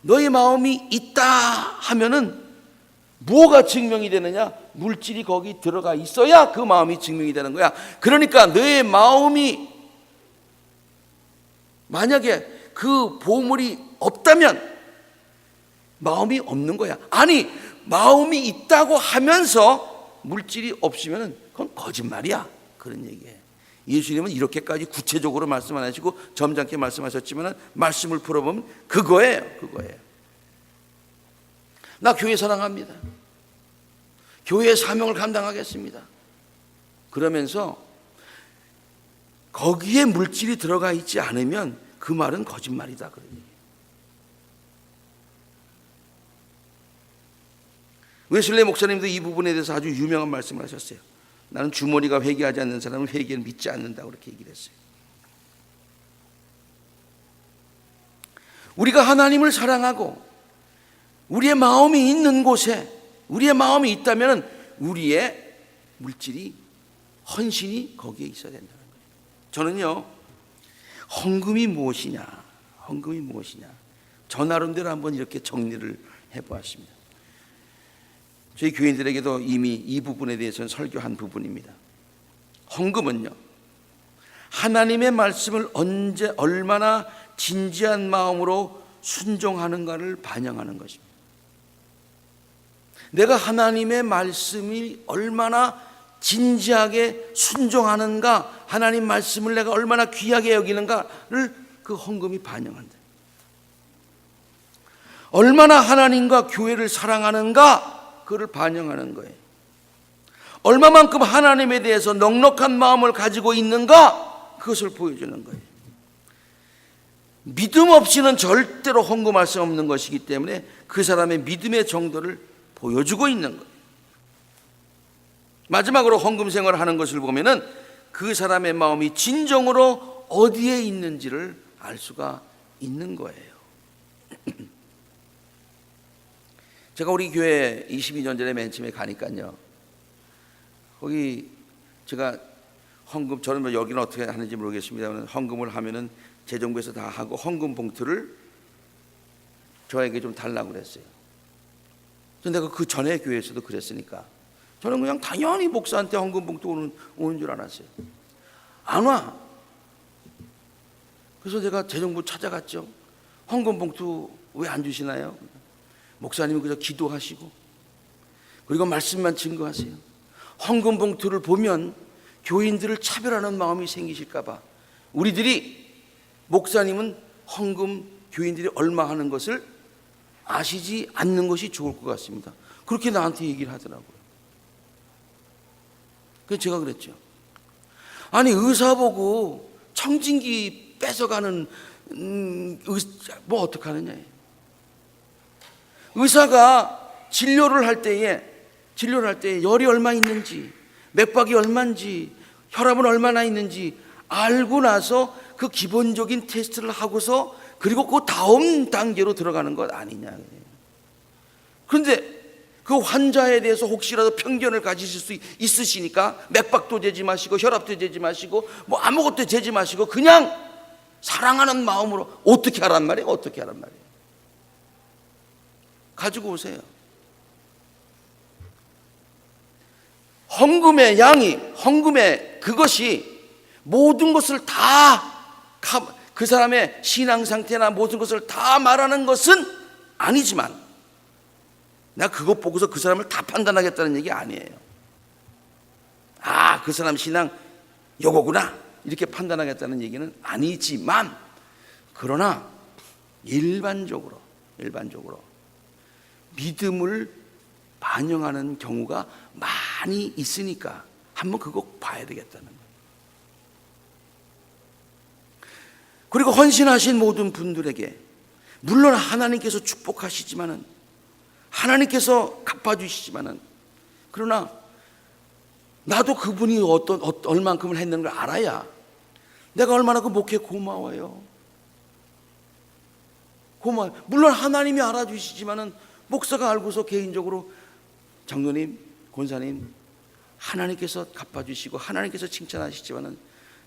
너의 마음이 있다 하면은 뭐가 증명이 되느냐? 물질이 거기 들어가 있어야 그 마음이 증명이 되는 거야. 그러니까 너의 마음이 만약에 그 보물이 없다면 마음이 없는 거야. 아니, 마음이 있다고 하면서 물질이 없으면 그건 거짓말이야. 그런 얘기예요. 예수님은 이렇게까지 구체적으로 말씀 안 하시고 점잖게 말씀하셨지만 말씀을 풀어보면 그거예요. 나 교회 사랑합니다. 교회의 사명을 감당하겠습니다. 그러면서 거기에 물질이 들어가 있지 않으면 그 말은 거짓말이다. 그런 얘기예요. 웨슬레이 목사님도 이 부분에 대해서 아주 유명한 말씀을 하셨어요. 나는 주머니가 회개하지 않는 사람은 회개를 믿지 않는다, 그렇게 얘기를 했어요. 우리가 하나님을 사랑하고 우리의 마음이 있는 곳에 우리의 마음이 있다면 우리의 물질이, 헌신이 거기에 있어야 된다는 거예요. 저는요, 헌금이 무엇이냐, 저 나름대로 한번 이렇게 정리를 해보았습니다. 저희 교인들에게도 이미 이 부분에 대해서는 설교한 부분입니다. 헌금은요, 하나님의 말씀을 얼마나 진지한 마음으로 순종하는가를 반영하는 것입니다. 내가 하나님의 말씀이 얼마나 진지하게 순종하는가, 하나님 말씀을 내가 얼마나 귀하게 여기는가를 그 헌금이 반영한다. 얼마나 하나님과 교회를 사랑하는가, 그를 반영하는 거예요. 얼마만큼 하나님에 대해서 넉넉한 마음을 가지고 있는가, 그것을 보여주는 거예요. 믿음 없이는 절대로 헌금할 수 없는 것이기 때문에 그 사람의 믿음의 정도를 보여주고 있는 거예요. 마지막으로 헌금 생활을 하는 것을 보면은 그 사람의 마음이 진정으로 어디에 있는지를 알 수가 있는 거예요. 제가 우리 교회 22년 전에 맨 처음에 가니까요, 거기 제가 헌금, 저는 뭐 여기는 어떻게 하는지 모르겠습니다만 헌금을 하면은 재정부에서 다 하고 헌금 봉투를 저에게 좀 달라고 그랬어요. 내가 그 전에 교회에서도 그랬으니까 저는 그냥 당연히 목사한테 헌금 봉투 오는 줄 알았어요. 안 와. 그래서 제가 재정부 찾아갔죠. 헌금 봉투 왜 안 주시나요? 목사님은 그저 기도하시고 그리고 말씀만 증거하세요. 헌금 봉투를 보면 교인들을 차별하는 마음이 생기실까 봐 우리들이, 목사님은 헌금 교인들이 얼마 하는 것을 아시지 않는 것이 좋을 것 같습니다. 그렇게 나한테 얘기를 하더라고요. 그래서 제가 그랬죠. 아니, 의사 보고 청진기 뺏어가는 뭐 어떡하느냐. 의사가 진료를 할 때에 열이 얼마 있는지, 맥박이 얼마인지, 혈압은 얼마나 있는지 알고 나서 그 기본적인 테스트를 하고서 그리고 그 다음 단계로 들어가는 것 아니냐. 그런데 그 환자에 대해서 혹시라도 편견을 가지실 수 있으시니까 맥박도 재지 마시고 혈압도 재지 마시고 뭐 아무것도 재지 마시고 그냥 사랑하는 마음으로 어떻게 하란 말이에요? 가지고 오세요. 헌금의 양이, 헌금의 그것이 모든 것을 다, 그 사람의 신앙 상태나 모든 것을 다 말하는 것은 아니지만, 내가 그것 보고서 그 사람을 다 판단하겠다는 얘기 아니에요. 아, 그 사람 신앙 요거구나, 이렇게 판단하겠다는 얘기는 아니지만, 그러나 일반적으로 믿음을 반영하는 경우가 많이 있으니까 한번 그거 봐야 되겠다는 거예요. 그리고 헌신하신 모든 분들에게 물론 하나님께서 축복하시지만은, 하나님께서 갚아주시지만은, 그러나 나도 그분이 얼만큼을 했는 걸 알아야 내가 얼마나 그 목회 고마워요. 고마워요. 물론 하나님이 알아주시지만은 목사가 알고서 개인적으로 장로님, 권사님, 하나님께서 갚아주시고 하나님께서 칭찬하시지만은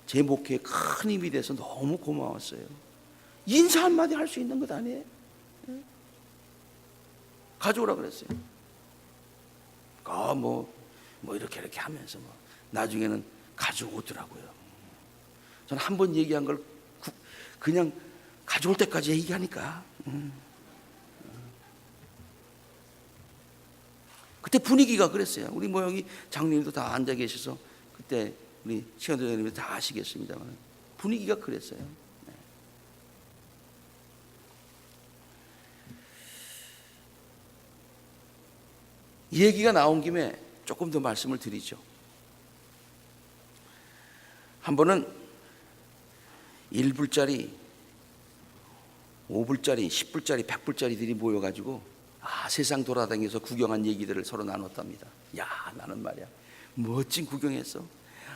제 목회에 큰 힘이 돼서 너무 고마웠어요. 인사 한마디 할 수 있는 것 아니에요? 가져오라 그랬어요. 뭐 이렇게 하면서 나중에는 가져오더라고요. 저는 한 번 얘기한 걸 그냥 가져올 때까지 얘기하니까. 그때 분위기가 그랬어요. 우리 여기 장로님도 다 앉아 계셔서 그때 우리 시원대장님도 다 아시겠습니다만 분위기가 그랬어요. 이 얘기가 나온 김에 조금 더 말씀을 드리죠. 한 번은 1불짜리, 5불짜리, 10불짜리, 100불짜리들이 모여가지고 세상 돌아다니면서 구경한 얘기들을 서로 나눴답니다. 야, 나는 말이야 멋진 구경했어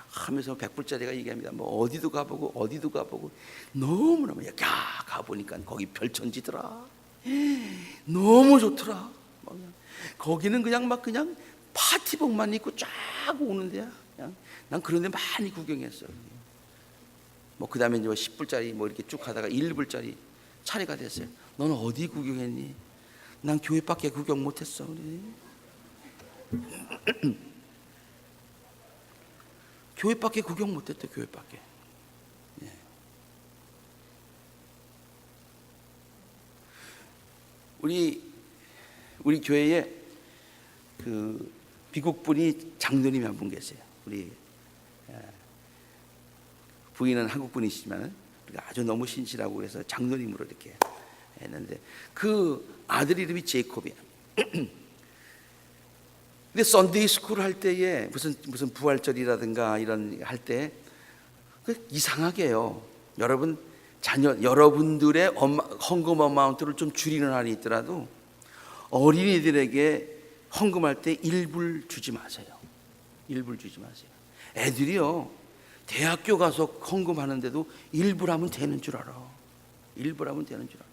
하면서 100불짜리가 얘기합니다. 어디도 가보고 너무너무, 가보니까 거기 별천지더라. 너무 좋더라. 거기는 그냥 파티복만 입고 쫙 오는 데야. 난 그런 데 많이 구경했어. 그 다음에 이제 10불짜리 이렇게 쭉 하다가 1불짜리 차례가 됐어요. 너는 어디 구경했니? 난 교회밖에 구경 못했어. 교회밖에 구경 못했대. 교회밖에. 우리 교회에 그 미국 분이 장로님이 한 분 계세요. 우리 부인은 한국 분이시지만 아주 너무 신실하고 그래서 장로님으로 이렇게 했는데 그 아들 이름이 제이콥이에요. 근데 썬데이 스쿨 할 때에 무슨 부활절이라든가 이런 할 때 이상하게요. 여러분들의 헌금 어마운트를 좀 줄이는 한이 있더라도 어린이들에게 헌금할 때 1불 주지 마세요. 1불 주지 마세요. 애들이요 대학교 가서 헌금하는데도 1불 하면 되는 줄 알아. 1불 하면 되는 줄 알아.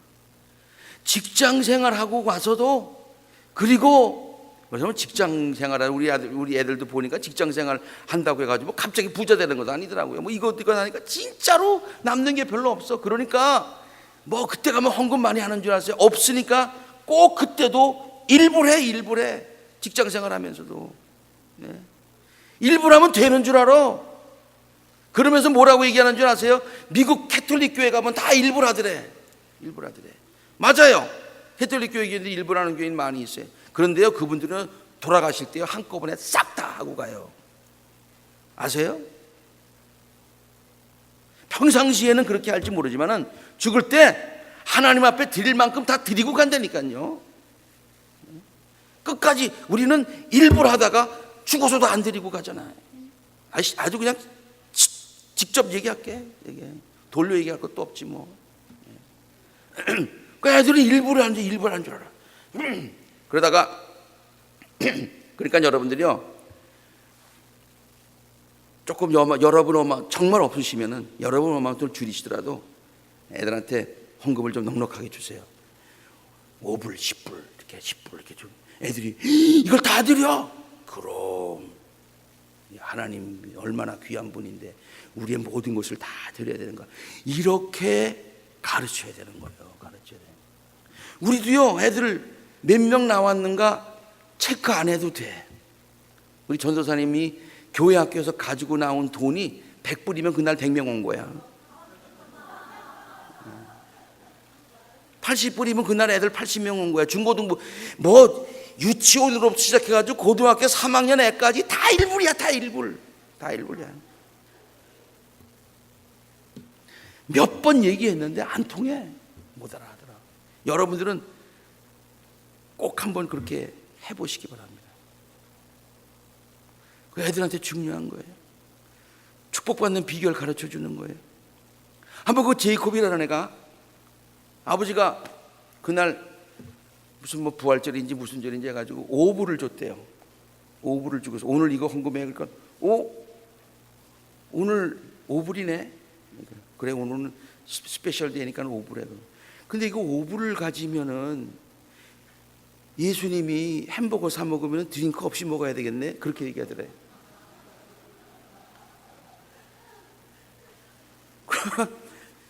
직장 생활하고 와서도, 그리고 왜냐면 직장 생활하는 우리 애들도 보니까 직장 생활 한다고 해가지고 갑자기 부자 되는 것도 아니더라고요. 이거 하니까 진짜로 남는 게 별로 없어. 그러니까 그때 가면 헌금 많이 하는 줄 알았어요. 없으니까 꼭 그때도 1불 해. 직장 생활하면서도 1불 하면 되는 줄 알아. 그러면서 뭐라고 얘기하는 줄 아세요? 미국 캐톨릭 교회 가면 다 1불 하더래. 1불 하더래. 맞아요. 캐톨릭 교회인데 1불 하는 교회는 많이 있어요. 그런데요, 그분들은 돌아가실 때요 한꺼번에 싹 다 하고 가요. 아세요? 평상시에는 그렇게 할지 모르지만은 죽을 때 하나님 앞에 드릴 만큼 다 드리고 간다니까요. 끝까지 우리는 1불 하다가 죽어서도 안 드리고 가잖아요. 아주 그냥 직접 얘기할게. 돌려 얘기할 것도 없지 뭐. 그 애들은 1불을 한 줄 알아. 그러다가 그러니까 여러분들이요 조금 여러분 정말 없으시면은 여러분 어마운트를 줄이시더라도 애들한테 헌금을 좀 넉넉하게 주세요. 5불, 10불 이렇게 좀 애들이 이걸 다 드려? 그럼 하나님 얼마나 귀한 분인데 우리의 모든 것을 다 드려야 되는 거야. 이렇게 가르쳐야 되는 거예요. 가르쳐야 돼. 우리도요 애들 몇 명 나왔는가 체크 안 해도 돼. 우리 전도사님이 교회 학교에서 가지고 나온 돈이 100불이면 그날 100명 온 거야. 80불이면 그날 애들 80명 온 거야. 중고등부 유치원으로 시작해가지고 고등학교 3학년 애까지 다 1불이야. 다 1불이야. 몇 번 얘기했는데 안 통해. 못 알아하더라. 여러분들은 꼭 한번 그렇게 해보시기 바랍니다. 그 애들한테 중요한 거예요. 축복받는 비결 가르쳐 주는 거예요. 한번 그 제이콥이라는 애가 아버지가 그날 무슨 뭐 부활절인지 무슨 절인지 해가지고 오불을 줬대요. 오불을 주고서 오늘 이거 헌금해. 그러니까 오늘 오불이네. 그래 오늘은 스페셜 데이니까 오불해. 근데 이거 오불을 가지면은 예수님이 햄버거 사 먹으면 드링크 없이 먹어야 되겠네. 그렇게 얘기하더래.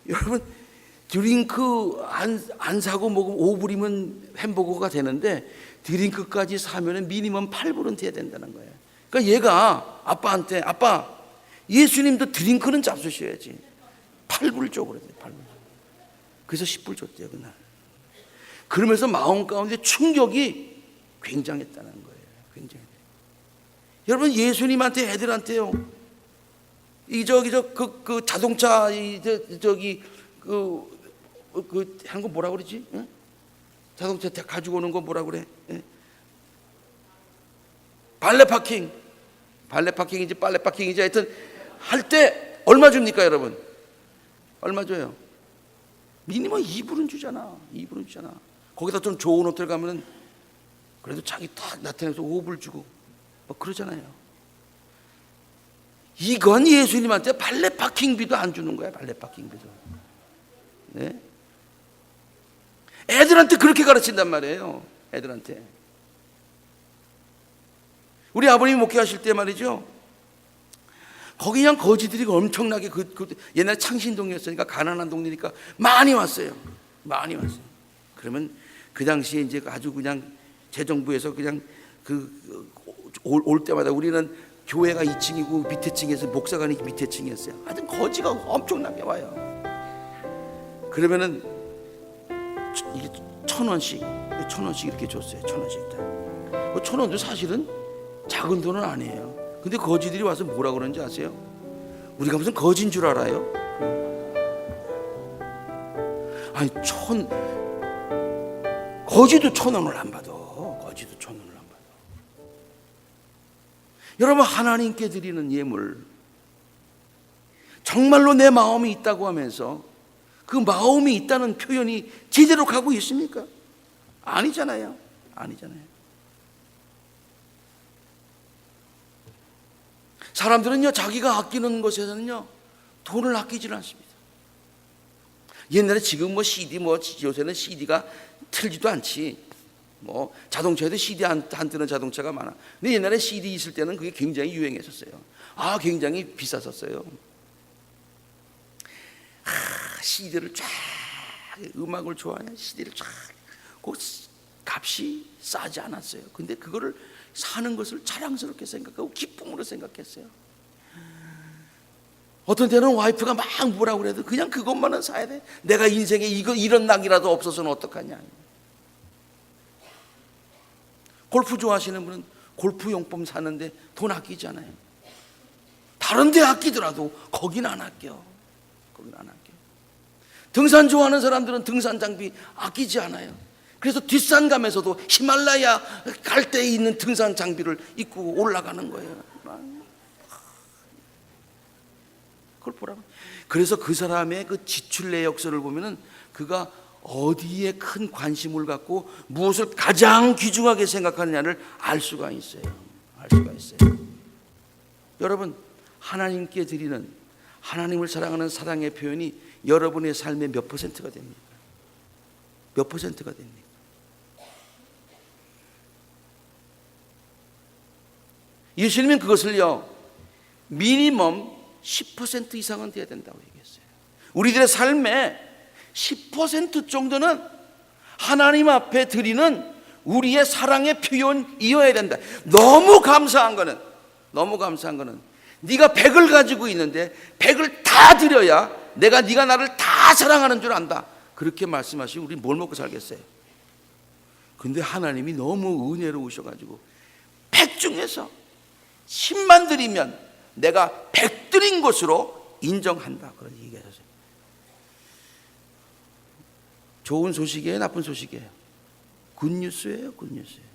여러분 드링크 안 사고 먹으면 5불이면 햄버거가 되는데 드링크까지 사면은 미니멈 8불은 돼야 된다는 거예요. 그러니까 얘가 아빠한테 아빠 예수님도 드링크는 잡수셔야지 8불 줘 그래. 8불. 그래서 10불 줬대요 그날. 그러면서 마음 가운데 충격이 굉장했다는 거예요. 굉장히. 여러분 예수님한테 애들한테요. 그 자동차 하는 거 뭐라 그러지? 응? 자동차 가지고 오는 거 뭐라 그래? 예? 발레 파킹인지 빨래 파킹인지 하여튼 할 때 얼마 줍니까 여러분? 얼마 줘요? 미니멈 2불은 주잖아. 2불은 주잖아. 거기다 좀 좋은 호텔 가면은 그래도 자기 딱 나타내서 5불 주고 뭐 그러잖아요. 이건 예수님한테 발레 파킹비도 안 주는 거야. 발레 파킹비도. 네? 애들한테 그렇게 가르친단 말이에요. 애들한테. 우리 아버님이 목회하실 때 말이죠. 거기 그냥 거지들이 엄청나게 옛날 창신동이었으니까 가난한 동네니까 많이 왔어요. 많이 왔어요. 그러면 그 당시에 이제 아주 그냥 재정부에서 그냥 올 때마다 우리는 교회가 2층이고 밑에 층에서 목사관이 밑에 층이었어요. 하여튼 거지가 엄청나게 와요. 그러면은 이게 1,000원씩 이렇게 줬어요. 1,000원씩. 1,000원도 사실은 작은 돈은 아니에요. 근데 거지들이 와서 뭐라 그러는지 아세요? 우리가 무슨 거지인 줄 알아요? 아니 거지도 1,000원을 안 받아. 거지도 1,000원을 안 받아. 여러분 하나님께 드리는 예물 정말로 내 마음이 있다고 하면서 그 마음이 있다는 표현이 제대로 가고 있습니까? 아니잖아요. 아니잖아요. 사람들은요 자기가 아끼는 것에서는요 돈을 아끼질 않습니다. 옛날에 지금 뭐 CD 요새는 CD가 틀지도 않지. 뭐 자동차에도 CD 안 뜨는 자동차가 많아. 근데 옛날에 CD 있을 때는 그게 굉장히 유행했었어요. 굉장히 비쌌었어요. CD를 쫙 음악을 좋아해 CD를 쫙 그 값이 싸지 않았어요. 근데 그거를 사는 것을 자랑스럽게 생각하고 기쁨으로 생각했어요. 어떤 때는 와이프가 막 뭐라고 그래도 그냥 그것만은 사야 돼. 내가 인생에 이런 낙이라도 없어서는 어떡하냐. 골프 좋아하시는 분은 골프 용품 사는데 돈 아끼잖아요. 다른 데 아끼더라도 거긴 안 아껴. 거긴 안 아껴. 등산 좋아하는 사람들은 등산 장비 아끼지 않아요. 그래서 뒷산 가면서도 히말라야 갈 때 있는 등산 장비를 입고 올라가는 거예요. 그걸 보라고. 그래서 그 사람의 그 지출 내역서를 보면은 그가 어디에 큰 관심을 갖고 무엇을 가장 귀중하게 생각하느냐를 알 수가 있어요. 알 수가 있어요. 여러분 하나님께 드리는 하나님을 사랑하는 사랑의 표현이 여러분의 삶의 몇 퍼센트가 됩니까? 몇 퍼센트가 됩니까? 예수님은 그것을요 미니멈 10% 이상은 돼야 된다고 얘기했어요. 우리들의 삶의 10% 정도는 하나님 앞에 드리는 우리의 사랑의 표현이어야 된다. 너무 감사한 거는 네가 100을 가지고 있는데 100을 다 드려야 네가 나를 다 사랑하는 줄 안다. 그렇게 말씀하시고 우리 뭘 먹고 살겠어요? 근데 하나님이 너무 은혜로우셔가지고 100 중에서 10만 드리면 내가 100 드린 것으로 인정한다. 그런 얘기하셨어요. 좋은 소식이에요, 나쁜 소식이에요? 굿뉴스예요, 굿뉴스예요.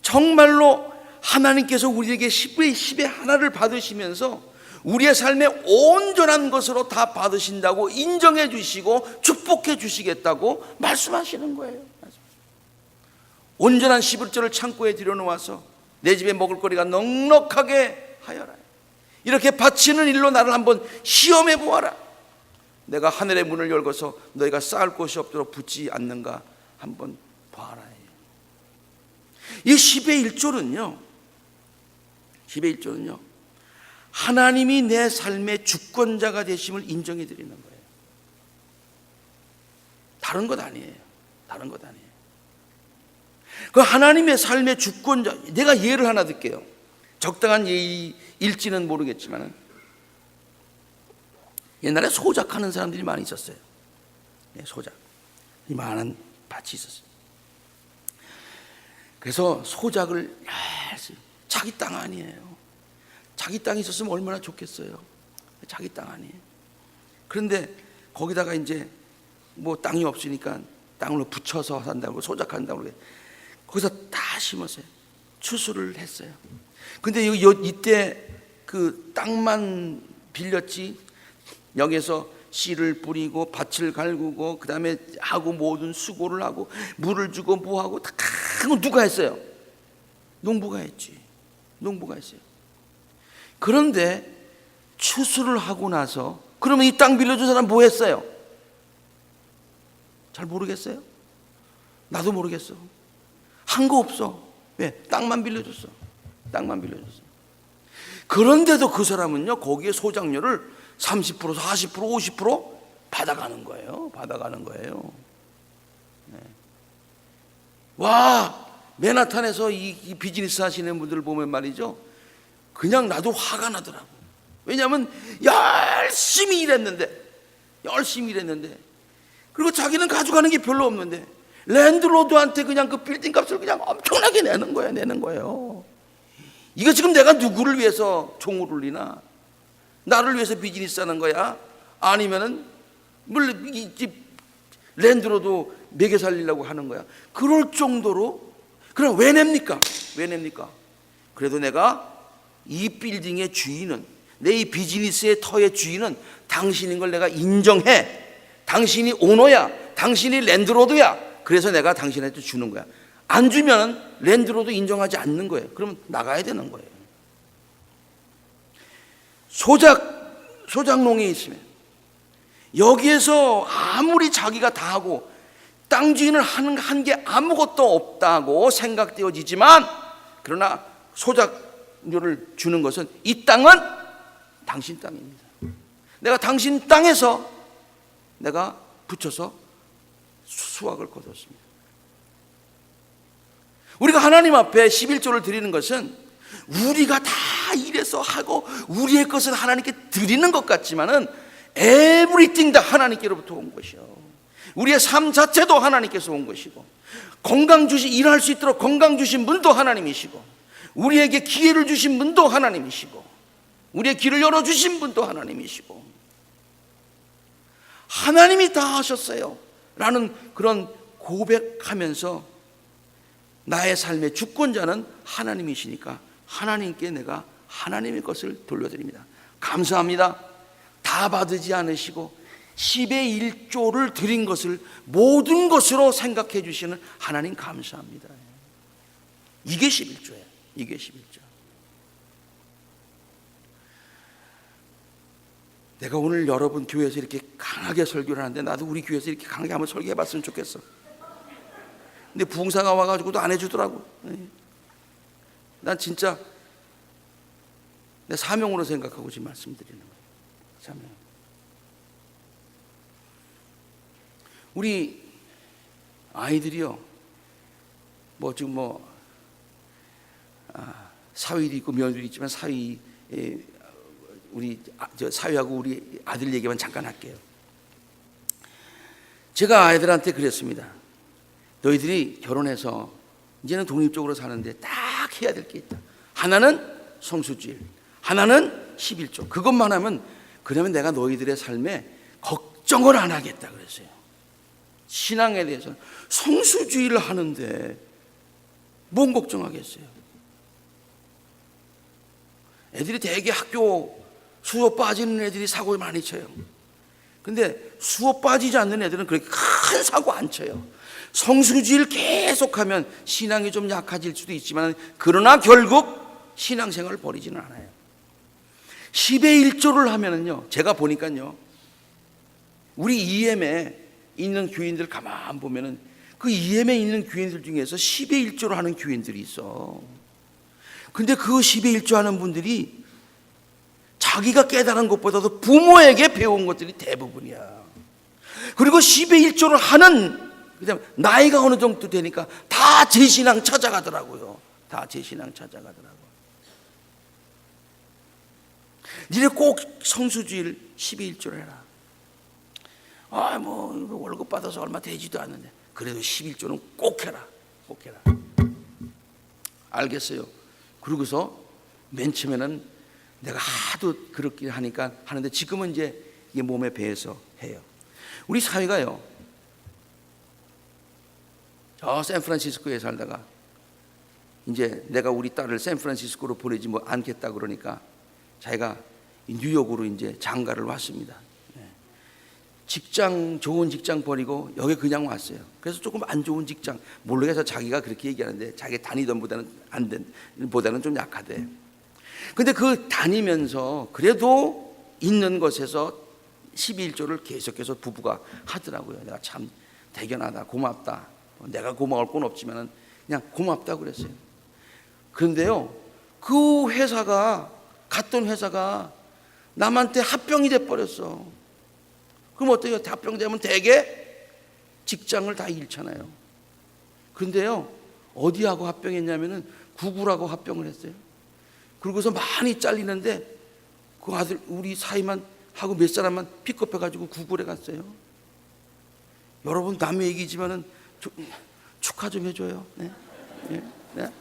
정말로 하나님께서 우리에게 10의 10의 하나를 받으시면서 우리의 삶의 온전한 것으로 다 받으신다고 인정해 주시고 축복해 주시겠다고 말씀하시는 거예요. 온전한 11조를 창고에 들여놓아서 내 집에 먹을 거리가 넉넉하게 하여라. 이렇게 바치는 일로 나를 한번 시험해 보아라. 내가 하늘의 문을 열고서 너희가 쌓을 곳이 없도록 붙지 않는가 한번 봐라. 이 10의 1조는요, 10의 1조는요, 하나님이 내 삶의 주권자가 되심을 인정해 드리는 거예요. 다른 것 아니에요. 다른 것 아니에요. 그 하나님의 삶의 주권자, 내가 예를 하나 들게요. 적당한 예일지는 모르겠지만 옛날에 소작하는 사람들이 많이 있었어요. 소작, 이만한 밭이 있었어요. 그래서 소작을 열심히, 자기 땅 아니에요. 자기 땅이 있었으면 얼마나 좋겠어요. 자기 땅 아니에요. 그런데 거기다가 이제 뭐 땅이 없으니까 땅으로 붙여서 산다고, 소작한다고 그래. 거기서 다 심었어요. 추수를 했어요. 근데 이때 그 땅만 빌렸지, 여기서 씨를 뿌리고 밭을 갈구고 그 다음에 하고 모든 수고를 하고 물을 주고 뭐하고 다 누가 했어요? 농부가 했지. 농부가 했어요. 그런데 추수를 하고 나서 그러면 이 땅 빌려준 사람 뭐 했어요? 잘 모르겠어요? 나도 모르겠어. 한 거 없어. 왜? 땅만 빌려줬어. 땅만 빌려줬어. 그런데도 그 사람은요, 거기에 소작료를 30%, 40%, 50% 받아가는 거예요. 받아가는 거예요. 네. 와, 맨하탄에서 이 비즈니스 하시는 분들 보면 말이죠, 그냥 나도 화가 나더라고. 왜냐하면 열심히 일했는데 그리고 자기는 가져가는 게 별로 없는데 랜드로드한테 그냥 그 빌딩 값을 그냥 엄청나게 내는 거예요. 이거 지금 내가 누구를 위해서 종을 울리나? 나를 위해서 비즈니스 하는 거야? 아니면은 물론 이 집 랜드로드 매겨 살리려고 하는 거야? 그럴 정도로. 그럼 왜 냅니까? 그래도 내가 이 빌딩의 주인은, 내 이 비즈니스의 터의 주인은 당신인 걸 내가 인정해. 당신이 오너야. 당신이 랜드로드야. 그래서 내가 당신한테 주는 거야. 안 주면 랜드로드 인정하지 않는 거예요. 그러면 나가야 되는 거예요. 소작농이 있으면 여기에서 아무리 자기가 다 하고 땅 주인을 한 게 아무것도 없다고 생각되어지지만, 그러나 소작료를 주는 것은 이 땅은 당신 땅입니다. 내가 당신 땅에서 내가 붙여서 수확을 거뒀습니다. 우리가 하나님 앞에 11조를 드리는 것은 우리가 다 일해서 하고 우리의 것을 하나님께 드리는 것 같지만은 everything 다 하나님께로부터 온 것이요. 우리의 삶 자체도 하나님께서 온 것이고, 일할 수 있도록 건강 주신 분도 하나님이시고, 우리에게 기회를 주신 분도 하나님이시고, 우리의 길을 열어주신 분도 하나님이시고, 하나님이 다 하셨어요 라는 그런 고백하면서 나의 삶의 주권자는 하나님이시니까 하나님께 내가 하나님의 것을 돌려드립니다. 감사합니다. 다 받지 않으시고 10의 1조를 드린 것을 모든 것으로 생각해 주시는 하나님 감사합니다. 이게 11조예요. 이게 11조. 내가 오늘 여러분 교회에서 이렇게 강하게 설교를 하는데 나도 우리 교회에서 이렇게 강하게 한번 설교해 봤으면 좋겠어. 근데 부흥사가 와가지고도 안 해주더라고. 난 진짜 내 사명으로 생각하고 지금 말씀드리는 거예요. 사명. 우리 아이들이요, 뭐 지금 사위도 있고 며느리도 있지만 우리 사위하고 우리 아들 얘기만 잠깐 할게요. 제가 아이들한테 그랬습니다. 너희들이 결혼해서 이제는 독립적으로 사는데 딱 해야 될 게 있다. 하나는 성수주일, 하나는 11조. 그것만 하면, 그러면 내가 너희들의 삶에 걱정을 안 하겠다 그랬어요. 신앙에 대해서는 성수주의를 하는데 뭔 걱정하겠어요? 애들이 되게 학교 수업 빠지는 애들이 사고 많이 쳐요. 근데 수업 빠지지 않는 애들은 그렇게 큰 사고 안 쳐요. 성수주의를 계속하면 신앙이 좀 약해질 수도 있지만 그러나 결국 신앙생활을 버리지는 않아요. 10의 1조를 하면은요, 제가 보니까요, 우리 EM에 있는 교인들 가만 보면은 그 EM에 있는 교인들 중에서 10의 1조를 하는 교인들이 있어. 근데 그 10의 1조 하는 분들이 자기가 깨달은 것보다도 부모에게 배운 것들이 대부분이야. 그리고 10의 1조를 하는, 그다음에 나이가 어느 정도 되니까 다 제 신앙 찾아가더라고요. 다 제 신앙 찾아가더라고요. 니네 꼭 성수주일 10의 1조를 해라. 뭐 월급 받아서 얼마 되지도 않는데 그래도 11조는 꼭 해라. 꼭 해라. 알겠어요. 그러고서 맨 처음에는 내가 하도 그렇게 하니까 하는데 지금은 이제 이게 몸에 배해서 해요. 우리 사위가요, 저 샌프란시스코에 살다가 이제 내가 우리 딸을 샌프란시스코로 보내지 뭐 않겠다 그러니까 자기가 뉴욕으로 이제 장가를 왔습니다. 직장, 좋은 직장 버리고 여기 그냥 왔어요. 그래서 조금 안 좋은 직장, 모르겠어. 자기가 그렇게 얘기하는데 자기 다니던 보다는 안 된, 보다는 좀 약하대. 근데 그 다니면서 그래도 있는 것에서 11조를 계속해서 부부가 하더라고요. 내가 참 대견하다, 고맙다. 내가 고마울 건 없지만 그냥 고맙다 그랬어요. 그런데요, 그 회사가, 갔던 회사가 남한테 합병이 돼버렸어. 그럼 어때요? 합병되면 대개 직장을 다 잃잖아요. 그런데요, 어디하고 합병했냐면은 구글하고 합병을 했어요. 그러고서 많이 잘리는데 그 아들, 우리 사이만 하고 몇 사람만 픽업해가지고 구글에 갔어요. 여러분, 남의 얘기지만은 축하 좀 해줘요. 네. 네. 네.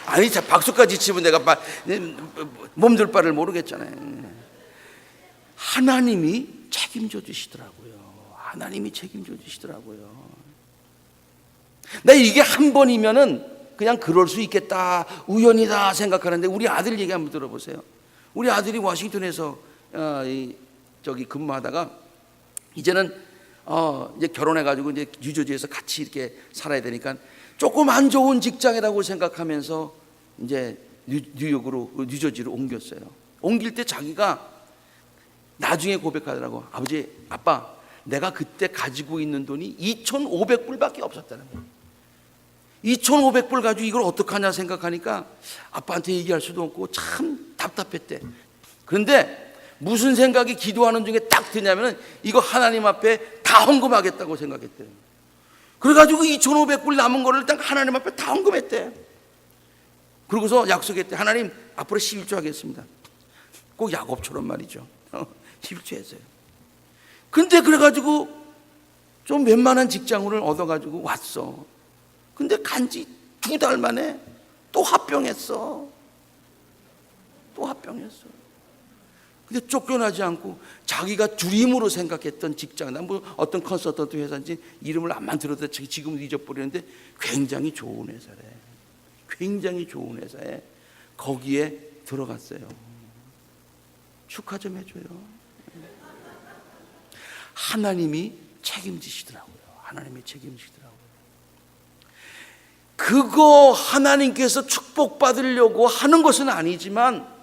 아니, 자, 박수까지 치면 내가 몸둘 바를 모르겠잖아요. 하나님이 책임져 주시더라고요. 하나님이 책임져 주시더라고요. 나 이게 한 번이면은 그냥 그럴 수 있겠다, 우연이다 생각하는데 우리 아들 얘기 한번 들어보세요. 우리 아들이 워싱턴에서 저기 근무하다가 이제는 이제 결혼해가지고 이제 뉴저지에서 같이 이렇게 살아야 되니까 조금 안 좋은 직장이라고 생각하면서 이제 뉴욕으로, 뉴저지로 옮겼어요. 옮길 때 자기가 나중에 고백하더라고. 아버지, 아빠, 내가 그때 가지고 있는 돈이 2,500불밖에 없었다는 거예요. 2,500불 가지고 이걸 어떡하냐 생각하니까 아빠한테 얘기할 수도 없고 참 답답했대. 그런데 무슨 생각이 기도하는 중에 딱 드냐면 이거 하나님 앞에 다 헌금하겠다고 생각했대요. 그래가지고 2,500불 남은 거를 일단 하나님 앞에 다 헌금했대. 그러고서 약속했대. 하나님, 앞으로 11조 하겠습니다. 꼭 야곱처럼 말이죠. 11조 했어요. 근데 그래가지고 좀 웬만한 직장을 얻어가지고 왔어. 근데 간지 2달 만에 또 합병했어. 또 합병했어. 근데 쫓겨나지 않고 자기가 주림으로 생각했던 직장, 뭐 어떤 컨설턴트 회사인지 이름을 안만 들어도 지금은 잊어버리는데 굉장히 좋은 회사래. 굉장히 좋은 회사에 거기에 들어갔어요. 축하 좀 해줘요. 하나님이 책임지시더라고요. 하나님이 책임지시더라고요. 그거 하나님께서 축복받으려고 하는 것은 아니지만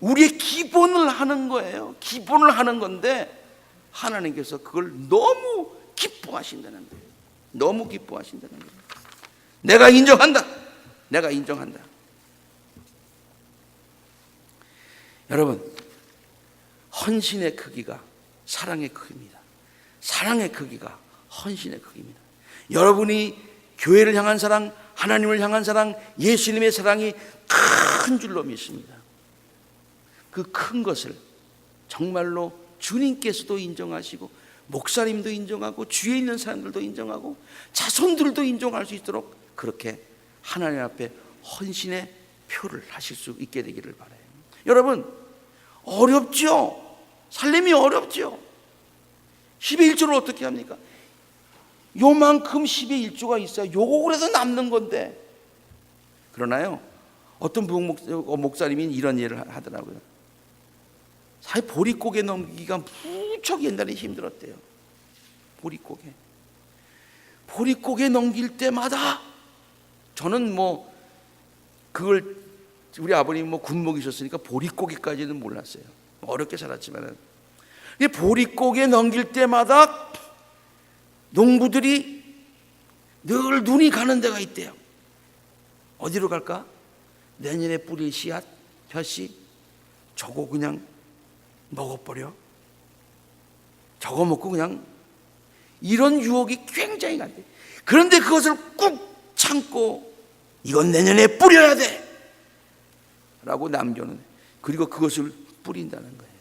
우리의 기본을 하는 거예요. 기본을 하는 건데 하나님께서 그걸 너무 기뻐하신다는 거예요. 너무 기뻐하신다는 거예요. 내가 인정한다. 내가 인정한다. 여러분, 헌신의 크기가 사랑의 크기입니다. 사랑의 크기가 헌신의 크기입니다. 여러분이 교회를 향한 사랑, 하나님을 향한 사랑, 예수님의 사랑이 큰 줄로 믿습니다. 그 큰 것을 정말로 주님께서도 인정하시고 목사님도 인정하고 주위에 있는 사람들도 인정하고 자손들도 인정할 수 있도록 그렇게 하나님 앞에 헌신의 표를 하실 수 있게 되기를 바라요. 여러분, 어렵죠? 살림이 어렵죠? 10의 1조를 어떻게 합니까? 요만큼 10의 1조가 있어요. 요거 그래서 남는 건데 그러나요, 어떤 목사님이 이런 예를 하더라고요. 사실 보릿고개 넘기기가 무척 옛날에 힘들었대요. 보릿고개 넘길 때마다, 저는 뭐 그걸, 우리 아버님 뭐 군목이셨으니까 보릿고개까지는 몰랐어요. 어렵게 살았지만은, 보릿고개 넘길 때마다 농부들이 늘 눈이 가는 데가 있대요. 어디로 갈까? 내년에 뿌릴 씨앗, 벼씨, 저거 그냥 먹어버려. 저거 먹고 그냥, 이런 유혹이 굉장히 강해. 그런데 그것을 꾹 참고 이건 내년에 뿌려야 돼 라고 남겨놓은, 그리고 그것을 뿌린다는 거예요.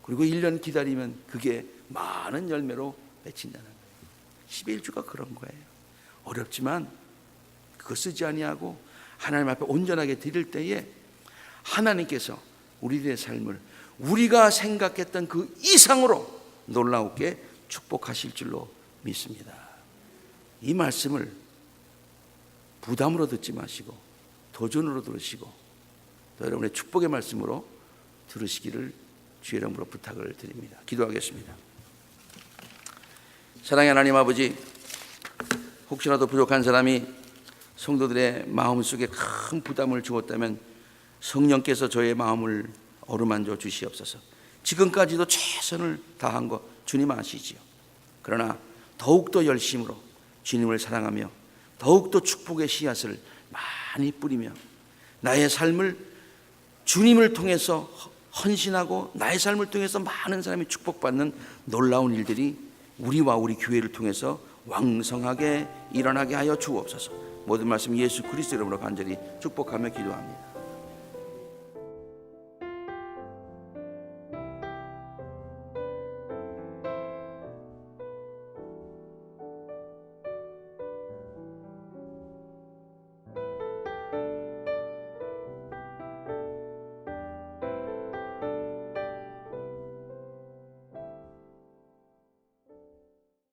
그리고 1년 기다리면 그게 많은 열매로 맺힌다는 거예요. 11주가 그런 거예요. 어렵지만 그거 쓰지 아니하고 하나님 앞에 온전하게 드릴 때에 하나님께서 우리들의 삶을 우리가 생각했던 그 이상으로 놀라우게 축복하실 줄로 믿습니다. 이 말씀을 부담으로 듣지 마시고 도전으로 들으시고 또 여러분의 축복의 말씀으로 들으시기를 주의 이름으로 부탁을 드립니다. 기도하겠습니다. 사랑의 하나님 아버지, 혹시라도 부족한 사람이 성도들의 마음속에 큰 부담을 주었다면 성령께서 저의 마음을 어루만져 주시옵소서. 지금까지도 최선을 다한 것 주님 아시지요. 그러나 더욱더 열심으로 주님을 사랑하며 더욱더 축복의 씨앗을 많이 뿌리며 나의 삶을 주님을 통해서 헌신하고 나의 삶을 통해서 많은 사람이 축복받는 놀라운 일들이 우리와 우리 교회를 통해서 왕성하게 일어나게 하여 주옵소서. 모든 말씀 예수 그리스도 이름으로 간절히 축복하며 기도합니다.